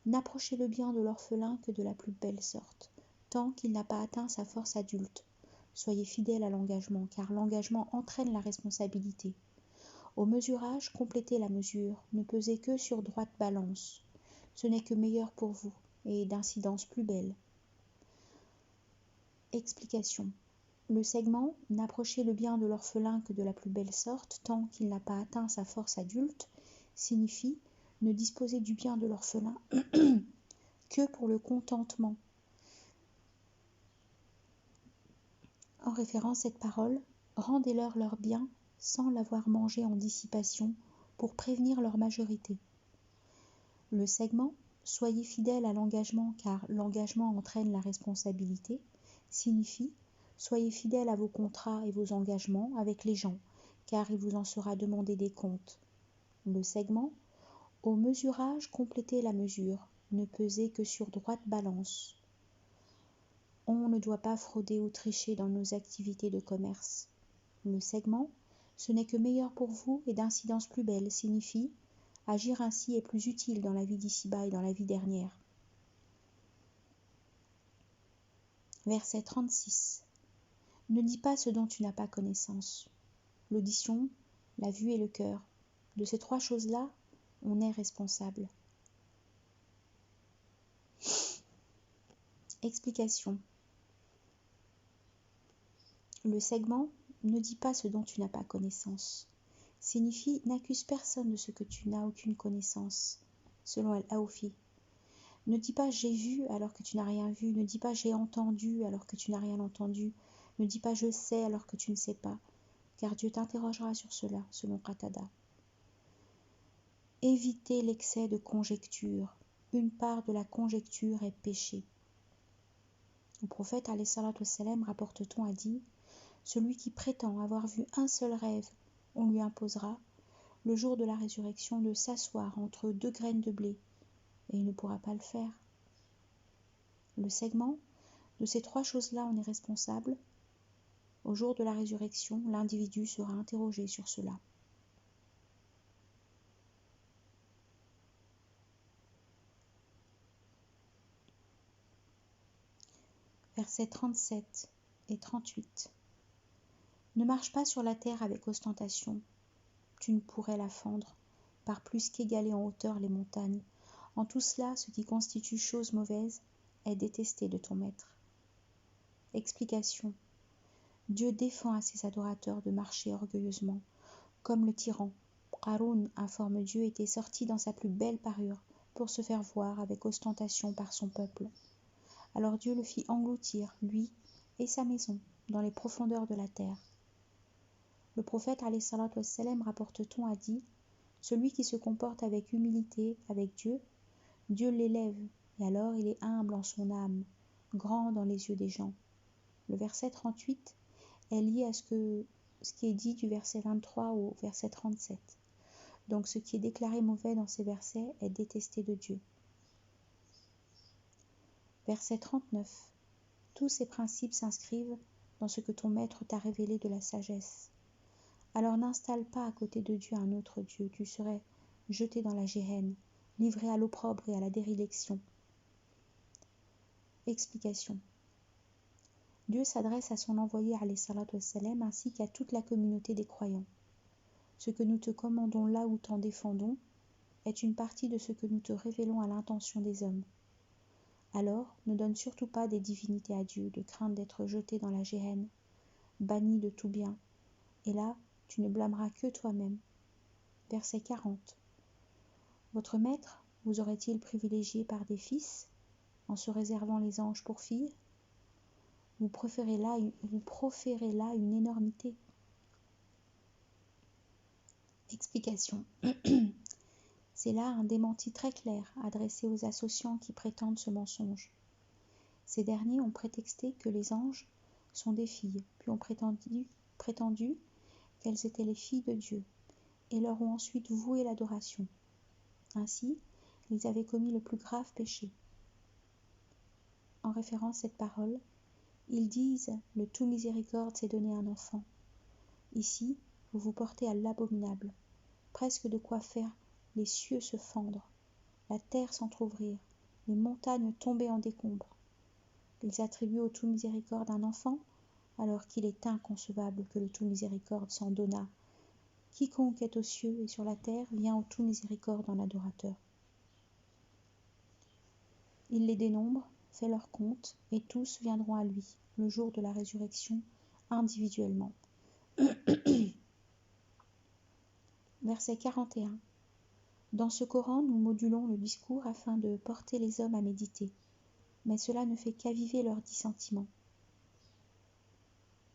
N'approchez le bien de l'orphelin que de la plus belle sorte, tant qu'il n'a pas atteint sa force adulte. Soyez fidèles à l'engagement, car l'engagement entraîne la responsabilité. Au mesurage, complétez la mesure, ne pesez que sur droite balance. Ce n'est que meilleur pour vous, et d'incidence plus belle. Explication. Le segment « N'approchez le bien de l'orphelin que de la plus belle sorte, tant qu'il n'a pas atteint sa force adulte » signifie ne disposer du bien de l'orphelin que pour le contentement. En référence à cette parole, rendez-leur leur bien sans l'avoir mangé en dissipation pour prévenir leur majorité. Le segment « Soyez fidèles à l'engagement car l'engagement entraîne la responsabilité » signifie soyez fidèles à vos contrats et vos engagements avec les gens, car il vous en sera demandé des comptes. Le segment au mesurage, complétez la mesure, ne pesez que sur droite balance. On ne doit pas frauder ou tricher dans nos activités de commerce. Le segment ce n'est que meilleur pour vous et d'incidence plus belle signifie agir ainsi est plus utile dans la vie d'ici-bas et dans la vie dernière. Verset 36. Ne dis pas ce dont tu n'as pas connaissance. L'audition, la vue et le cœur. De ces 3 choses-là, on est responsable. Explication. Le segment « Ne dis pas ce dont tu n'as pas connaissance » signifie « N'accuse personne de ce que tu n'as aucune connaissance » selon Al-Aoufi. Ne dis pas « J'ai vu » alors que tu n'as rien vu. Ne dis pas « J'ai entendu » alors que tu n'as rien entendu. Ne dis pas « Je sais » alors que tu ne sais pas, car Dieu t'interrogera sur cela, selon Qatada. Évitez l'excès de conjecture. Une part de la conjecture est péché. Le prophète alayhi salatu wassalam, rapporte-t-on, a dit « Celui qui prétend avoir vu un seul rêve, on lui imposera, le jour de la résurrection, de s'asseoir entre 2 graines de blé, et il ne pourra pas le faire. Le segment, de ces 3 choses-là, on est responsable. Au jour de la résurrection, l'individu sera interrogé sur cela. Versets 37 et 38. Ne marche pas sur la terre avec ostentation. Tu ne pourrais la fendre, par plus qu'égaler en hauteur les montagnes. En tout cela, ce qui constitue chose mauvaise est détesté de ton maître. Explication. Dieu défend à ses adorateurs de marcher orgueilleusement, comme le tyran. Haroun, informe Dieu, était sorti dans sa plus belle parure pour se faire voir avec ostentation par son peuple. Alors Dieu le fit engloutir, lui et sa maison, dans les profondeurs de la terre. Le prophète alayhi salatu wassalam, rapporte-t-on, a dit « Celui qui se comporte avec humilité avec Dieu, Dieu l'élève, et alors il est humble en son âme, grand dans les yeux des gens. » Le verset 38 est lié à ce qui est dit du verset 23 au verset 37. Donc ce qui est déclaré mauvais dans ces versets est détesté de Dieu. Verset 39. Tous ces principes s'inscrivent dans ce que ton maître t'a révélé de la sagesse. Alors n'installe pas à côté de Dieu un autre Dieu, tu serais jeté dans la géhenne, livré à l'opprobre et à la déréliction. Explication. Dieu s'adresse à son envoyé alayhi salatu wassalam ainsi qu'à toute la communauté des croyants. Ce que nous te commandons là où t'en défendons est une partie de ce que nous te révélons à l'intention des hommes. Alors, ne donne surtout pas des divinités à Dieu, de crainte d'être jeté dans la géhenne, banni de tout bien, et là, tu ne blâmeras que toi-même. Verset 40. Votre maître vous aurait-il privilégié par des fils, en se réservant les anges pour filles? Vous proférez là une énormité. Explication. C'est là un démenti très clair adressé aux associants qui prétendent ce mensonge. Ces derniers ont prétexté que les anges sont des filles, puis ont prétendu qu'elles étaient les filles de Dieu, et leur ont ensuite voué l'adoration. Ainsi, ils avaient commis le plus grave péché. En référence à cette parole, ils disent « Le tout miséricorde s'est donné un enfant ». Ici, vous vous portez à l'abominable, presque de quoi faire les cieux se fendre, la terre s'entr'ouvrir, les montagnes tomber en décombres. Ils attribuent au tout miséricorde un enfant, alors qu'il est inconcevable que le tout miséricorde s'en donnât. Quiconque est aux cieux et sur la terre vient au tout miséricorde en adorateur. Il les dénombre, fait leur compte, et tous viendront à lui, le jour de la résurrection, individuellement. Verset 41. Dans ce Coran, nous modulons le discours afin de porter les hommes à méditer, mais cela ne fait qu'aviver leurs dissentiments.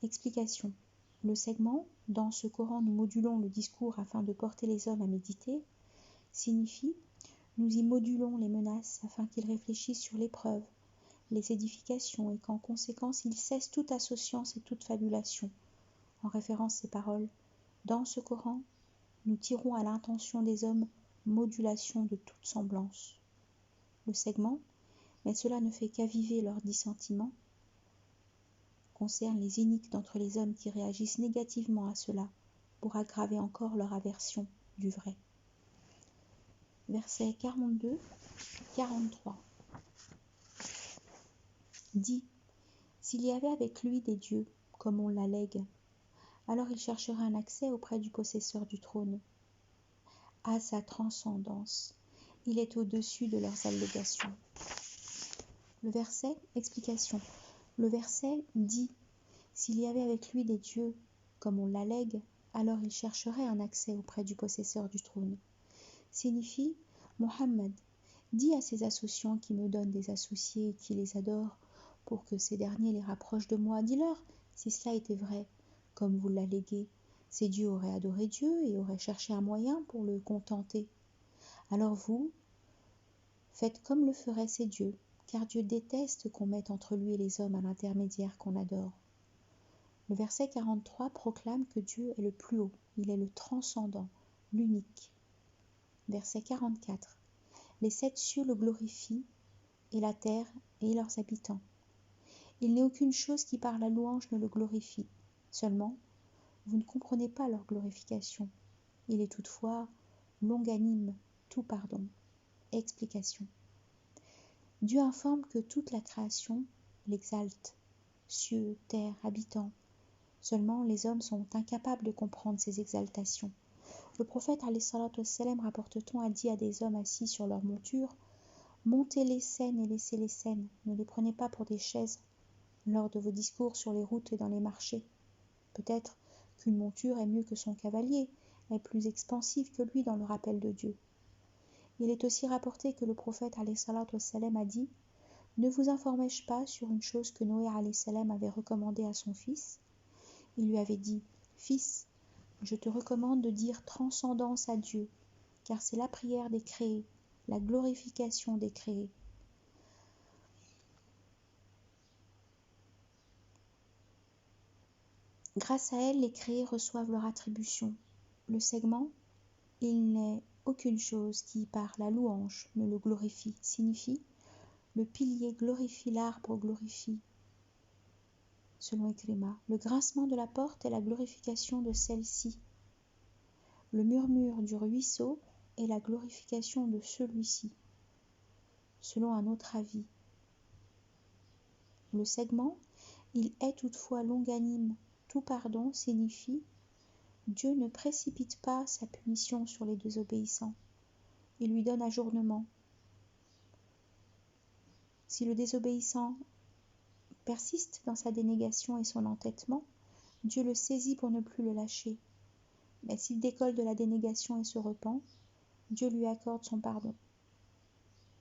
Explication. Le segment « Dans ce Coran, nous modulons le discours afin de porter les hommes à méditer » signifie « Nous y modulons les menaces afin qu'ils réfléchissent sur l'épreuve, les édifications et qu'en conséquence ils cessent toute associance et toute fabulation. » En référence à ces paroles, dans ce Coran, nous tirons à l'intention des hommes modulation de toute semblance. Le segment, mais cela ne fait qu'aviver leurs dissentiments, concerne les iniques d'entre les hommes qui réagissent négativement à cela pour aggraver encore leur aversion du vrai. Versets 42-43. Dit, s'il y avait avec lui des dieux, comme on l'allègue, alors il chercherait un accès auprès du possesseur du trône. À sa transcendance, il est au-dessus de leurs allégations. Le verset, explication. Le verset dit, s'il y avait avec lui des dieux, comme on l'allègue, alors il chercherait un accès auprès du possesseur du trône. Signifie, Mohammed, dis à ces associants qui me donnent des associés et qui les adorent, pour que ces derniers les rapprochent de moi, dis-leur, si cela était vrai, comme vous l'alléguez, ces dieux auraient adoré Dieu et auraient cherché un moyen pour le contenter. Alors vous, faites comme le feraient ces dieux, car Dieu déteste qu'on mette entre lui et les hommes un intermédiaire qu'on adore. Le verset 43 proclame que Dieu est le plus haut, il est le transcendant, l'unique. Verset 44. Les 7 cieux le glorifient, et la terre et leurs habitants. Il n'est aucune chose qui par la louange ne le glorifie. Seulement, vous ne comprenez pas leur glorification. Il est toutefois longanime, tout pardon. Explication. Dieu informe que toute la création l'exalte, cieux, terre, habitants. Seulement, les hommes sont incapables de comprendre ces exaltations. Le prophète ﷺ rapporte-t-on a dit à des hommes assis sur leur monture: montez les scènes et laissez les scènes, ne les prenez pas pour des chaises lors de vos discours sur les routes et dans les marchés. Peut-être qu'une monture est mieux que son cavalier, est plus expansive que lui dans le rappel de Dieu. Il est aussi rapporté que le prophète ﷺ a dit: ne vous informai-je pas sur une chose que Noé ﷺ avait recommandée à son fils? Il lui avait dit: fils, je te recommande de dire transcendance à Dieu, car c'est la prière des créés, la glorification des créés. Grâce à elle, les créés reçoivent leur attribution. Le segment « il n'est aucune chose qui, par la louange, ne le glorifie » signifie « le pilier glorifie l'arbre glorifie ». Selon Ikrima, le grincement de la porte est la glorification de celle-ci. Le murmure du ruisseau est la glorification de celui-ci. Selon un autre avis, le segment « il est toutefois longanime » tout pardon signifie Dieu ne précipite pas sa punition sur les désobéissants. Il lui donne ajournement. Si le désobéissant persiste dans sa dénégation et son entêtement, Dieu le saisit pour ne plus le lâcher. Mais s'il décolle de la dénégation et se repent, Dieu lui accorde son pardon.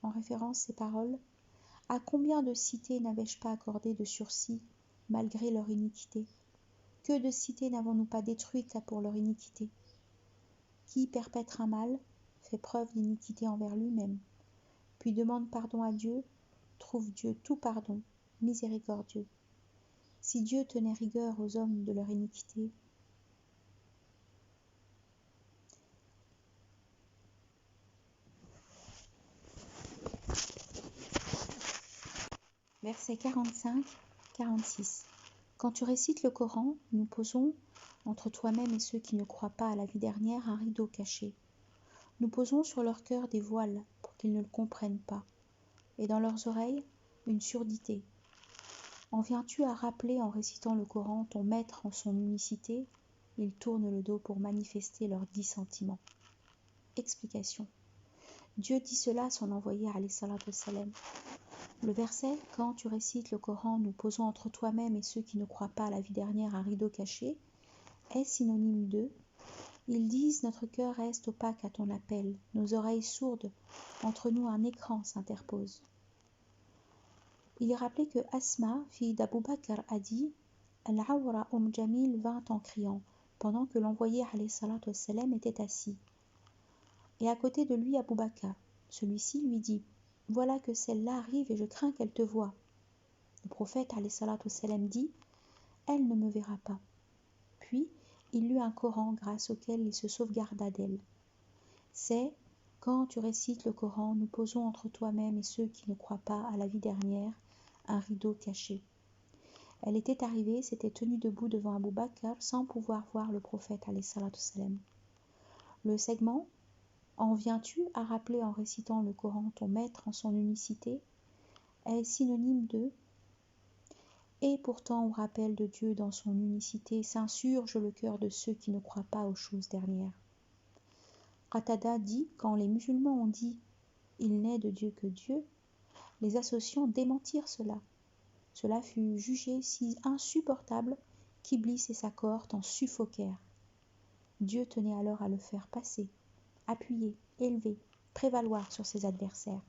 En référence ces paroles, à combien de cités n'avais-je pas accordé de sursis malgré leur iniquité? Que de cités n'avons-nous pas détruites pour leur iniquité? Qui perpètre un mal fait preuve d'iniquité envers lui-même, puis demande pardon à Dieu, trouve Dieu tout pardon, miséricordieux. Si Dieu tenait rigueur aux hommes de leur iniquité, versets 45-46. Quand tu récites le Coran, nous posons entre toi-même et ceux qui ne croient pas à la vie dernière un rideau caché. Nous posons sur leur cœur des voiles pour qu'ils ne le comprennent pas, et dans leurs oreilles une surdité. En viens-tu à rappeler en récitant le Coran ton maître en son unicité? Ils tournent le dos pour manifester leur dissentiment. Explication. Dieu dit cela à son envoyé alayhi salatu wassalam. Le verset « Quand tu récites le Coran, nous posons entre toi-même et ceux qui ne croient pas à la vie dernière un rideau caché » est synonyme de « Ils disent notre cœur reste opaque à ton appel, nos oreilles sourdes, entre nous un écran s'interpose. » Il est rappelé que Asma, fille d'Abou Bakr, a dit « Al-Awra Jamil vint en criant, pendant que l'envoyé alayhi salatu wassalam était assis. Et à côté de lui Abou Bakr. Celui-ci lui dit « Voilà que celle-là arrive et je crains qu'elle te voie. » Le prophète alayhi salatu wassalam dit « Elle ne me verra pas. » Puis il lut un Coran grâce auquel il se sauvegarda d'elle. C'est « Quand tu récites le Coran, nous posons entre toi-même et ceux qui ne croient pas à la vie dernière un rideau caché. » Elle était arrivée, s'était tenue debout devant Abou Bakr sans pouvoir voir le prophète alayhi salatu wassalam. Le segment « En viens-tu à rappeler en récitant le Coran ton maître en son unicité » est synonyme de « Et pourtant au rappel de Dieu dans son unicité s'insurge le cœur de ceux qui ne croient pas aux choses dernières. » Qatada dit « Quand les musulmans ont dit « Il n'est de Dieu que Dieu », les associants démentirent cela. Cela fut jugé si insupportable qu'Iblis et sa cohorte en suffoquèrent. Dieu tenait alors à le faire passer, appuyer, élever, prévaloir sur ses adversaires.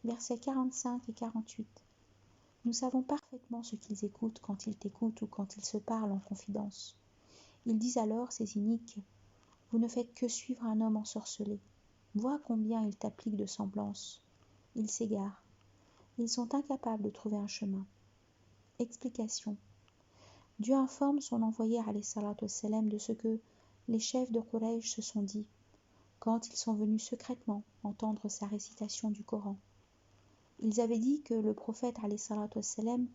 Versets 45 et 48. Nous savons parfaitement ce qu'ils écoutent quand ils t'écoutent ou quand ils se parlent en confidence. Ils disent alors, ces iniques, vous ne faites que suivre un homme ensorcelé. Vois combien il t'applique de semblances. Ils s'égarent. Ils sont incapables de trouver un chemin. Explication. Dieu informe son envoyé alayhi salatu wassalam de ce que les chefs de Quraysh se sont dit. quand ils sont venus secrètement entendre sa récitation du Coran. Ils avaient dit que le prophète alayhi salatu wassalam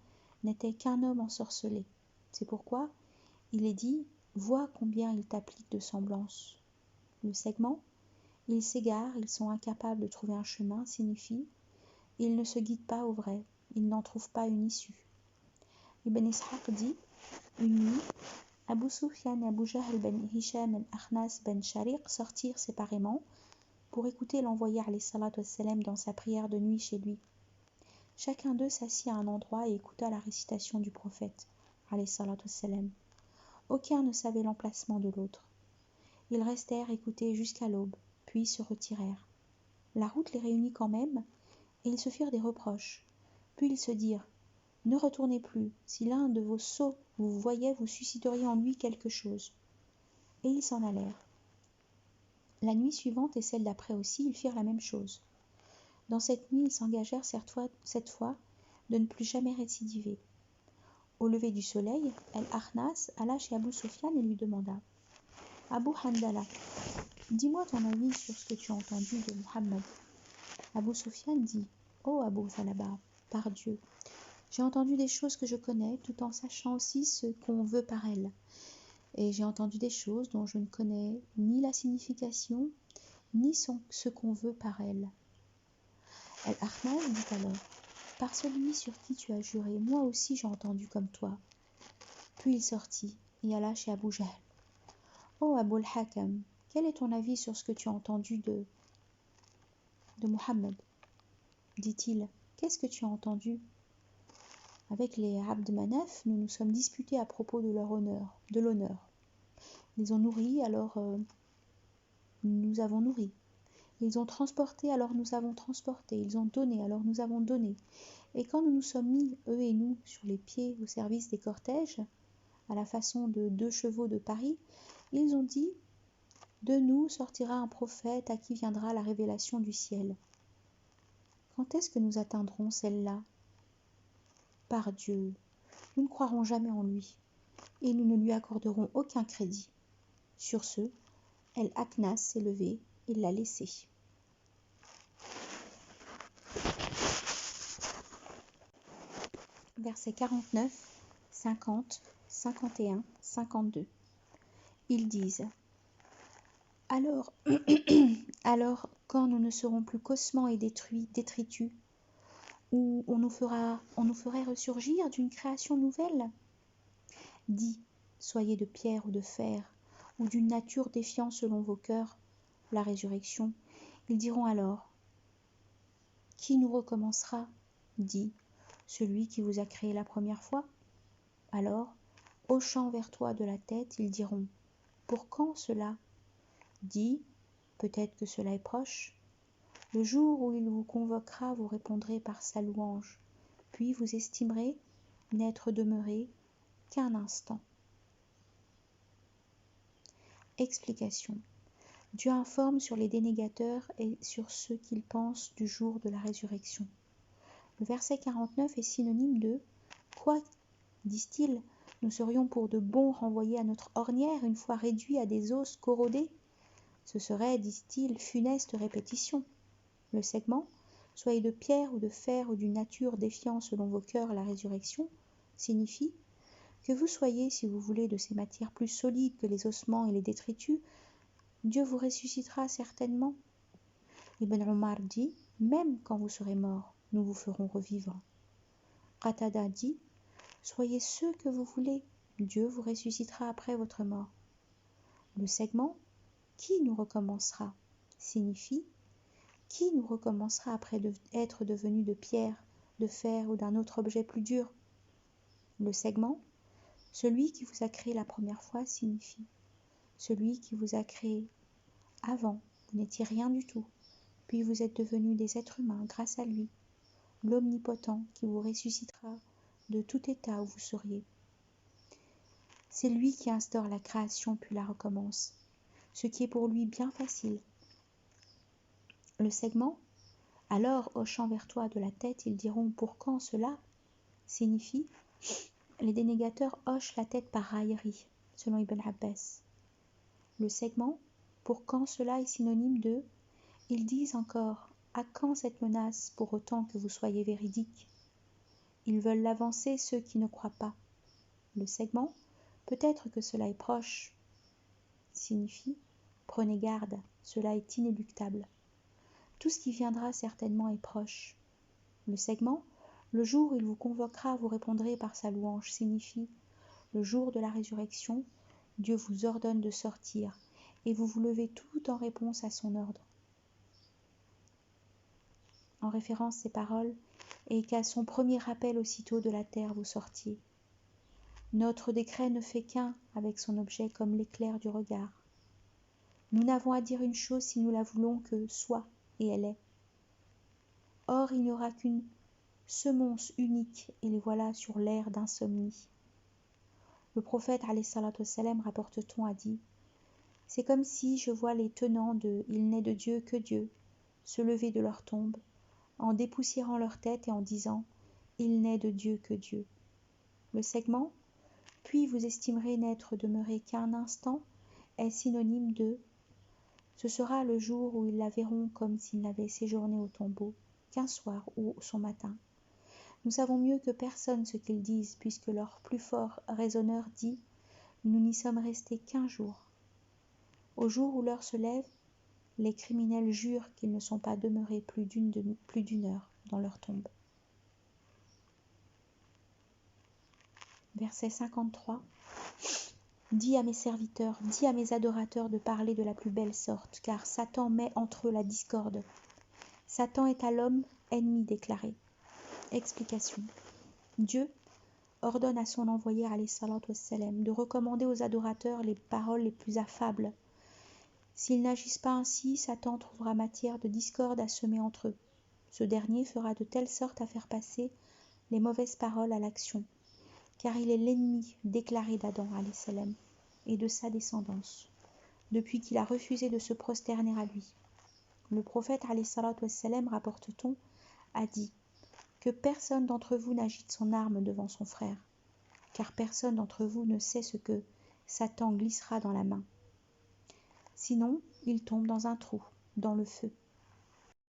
n'était qu'un homme ensorcelé. C'est pourquoi il est dit « Vois combien il t'applique de semblances ». Le segment « Ils s'égarent, ils sont incapables de trouver un chemin » signifie « Ils ne se guident pas au vrai, ils n'en trouvent pas une issue ». Ibn Ishaq dit « Une nuit, Abu Sufyan et Abu Jahl ben Hisham et Akhnas ben Shariq sortirent séparément pour écouter l'envoyé alayhi salatu wassalam dans sa prière de nuit chez lui. Chacun d'eux s'assit à un endroit et écouta la récitation du prophète alayhi salatu wassalam. Aucun ne savait l'emplacement de l'autre. Ils restèrent écouter jusqu'à l'aube, puis se retirèrent. La route les réunit quand même, et ils se firent des reproches. Puis ils se dirent « Ne retournez plus, si l'un de vos sots vous voyait, vous susciteriez en lui quelque chose. » Et ils s'en allèrent. La nuit suivante et celle d'après aussi, ils firent la même chose. Dans cette nuit, ils s'engagèrent cette fois de ne plus jamais récidiver. Au lever du soleil, Al-Akhnas alla chez Abu Sufyan et lui demanda « Abu Handala, dis-moi ton avis sur ce que tu as entendu de Muhammad. » Abu Sufyan dit « Oh Abu Thalaba, par Dieu, j'ai entendu des choses que je connais tout en sachant aussi ce qu'on veut par elles. Et j'ai entendu des choses dont je ne connais ni la signification, ni ce qu'on veut par elles. » Al-Akhnas dit alors « Par celui sur qui tu as juré, moi aussi j'ai entendu comme toi. » Puis il sortit et alla chez Abu Jahl. « Oh Abu al-Hakam, quel est ton avis sur ce que tu as entendu de Muhammad ?» dit-il. « Qu'est-ce que tu as entendu ? Avec les Abd Manaf, nous nous sommes disputés à propos de l'honneur. Ils ont nourri, alors nous avons nourri. Ils ont transporté, alors nous avons transporté. Ils ont donné, alors nous avons donné. Et quand nous nous sommes mis, eux et nous, sur les pieds au service des cortèges, à la façon de 2 chevaux de Paris, ils ont dit « De nous sortira un prophète à qui viendra la révélation du ciel. » Quand est-ce que nous atteindrons celle-là ? Par Dieu, nous ne croirons jamais en lui, et nous ne lui accorderons aucun crédit. Sur ce, El-Akhnas s'est levé et l'a laissé. Versets 49, 50, 51, 52. Ils disent « Alors, quand nous ne serons plus qu'ossements et détritus, ou on nous ferait ressurgir d'une création nouvelle ? Dis, soyez de pierre ou de fer, ou d'une nature défiant selon vos cœurs, la résurrection. Ils diront alors, qui nous recommencera ? Dis, celui qui vous a créé la première fois. Alors, hochant vers toi de la tête, ils diront, pour quand cela ? Dis, peut-être que cela est proche. Le jour où il vous convoquera, vous répondrez par sa louange, puis vous estimerez n'être demeuré qu'un instant. Explication. Dieu informe sur les dénégateurs et sur ce qu'ils pensent du jour de la résurrection. Le verset 49 est synonyme de « Quoi, disent-ils, nous serions pour de bons renvoyés à notre ornière une fois réduits à des os corrodés ? Ce serait, disent-ils, funeste répétition. » Le segment « Soyez de pierre ou de fer ou d'une nature défiant selon vos cœurs la résurrection » signifie que vous soyez, si vous voulez, de ces matières plus solides que les ossements et les détritus, Dieu vous ressuscitera certainement. Ibn Omar dit « Même quand vous serez morts, nous vous ferons revivre. » Qatada dit « Soyez ceux que vous voulez, Dieu vous ressuscitera après votre mort. » Le segment « Qui nous recommencera » signifie « Qui nous recommencera après être devenu de pierre, de fer ou d'un autre objet plus dur ?» Le segment « Celui qui vous a créé la première fois » signifie « Celui qui vous a créé avant, vous n'étiez rien du tout, puis vous êtes devenus des êtres humains grâce à lui, l'omnipotent qui vous ressuscitera de tout état où vous seriez. C'est lui qui instaure la création puis la recommence, ce qui est pour lui bien facile. Le segment « Alors, hochant vers toi de la tête, ils diront « Pour quand cela ?» signifie « Les dénégateurs hochent la tête par raillerie » selon Ibn Abbas. Le segment « Pour quand cela est synonyme de. Ils disent encore, à quand cette menace pour autant que vous soyez véridique? Ils veulent l'avancer ceux qui ne croient pas. Le segment, peut-être que cela est proche, signifie, prenez garde, cela est inéluctable. Tout ce qui viendra certainement est proche. Le segment, le jour où il vous convoquera, vous répondrez par sa louange, signifie, le jour de la résurrection, Dieu vous ordonne de sortir, et vous vous levez tout en réponse à son ordre. En référence ces paroles, et qu'à son premier appel aussitôt de la terre vous sortiez. Notre décret ne fait qu'un avec son objet comme l'éclair du regard. Nous n'avons à dire une chose si nous la voulons que soit, et elle est. Or il n'y aura qu'une semonce unique, et les voilà sur l'air d'insomnie. Le prophète alayhi salatu wassalam, rapporte-t-on, a dit « C'est comme si je vois les tenants de « Il n'est de Dieu que Dieu » se lever de leur tombe, en dépoussiérant leur tête et en disant « Il n'est de Dieu que Dieu ». Le segment « Puis vous estimerez n'être demeuré qu'un instant » est synonyme de « Ce sera le jour où ils la verront comme s'ils n'avaient séjourné au tombeau qu'un soir ou son matin. Nous savons mieux que personne ce qu'ils disent, puisque leur plus fort raisonneur dit « Nous n'y sommes restés qu'un jour ». Au jour où l'heure se lève, les criminels jurent qu'ils ne sont pas demeurés plus d'une heure dans leur tombe. Verset 53. Dis à mes serviteurs, dis à mes adorateurs de parler de la plus belle sorte, car Satan met entre eux la discorde. Satan est à l'homme ennemi déclaré. Explication. Dieu ordonne à son envoyé alayhi salatu wassalam de recommander aux adorateurs les paroles les plus affables. S'ils n'agissent pas ainsi, Satan trouvera matière de discorde à semer entre eux. Ce dernier fera de telle sorte à faire passer les mauvaises paroles à l'action, car il est l'ennemi déclaré d'Adam alayhi salam et de sa descendance, depuis qu'il a refusé de se prosterner à lui. Le prophète alayhi salatu wassalam, rapporte-t-on, a dit que personne d'entre vous n'agite son arme devant son frère, car personne d'entre vous ne sait ce que Satan glissera dans la main. Sinon, il tombe dans un trou, dans le feu.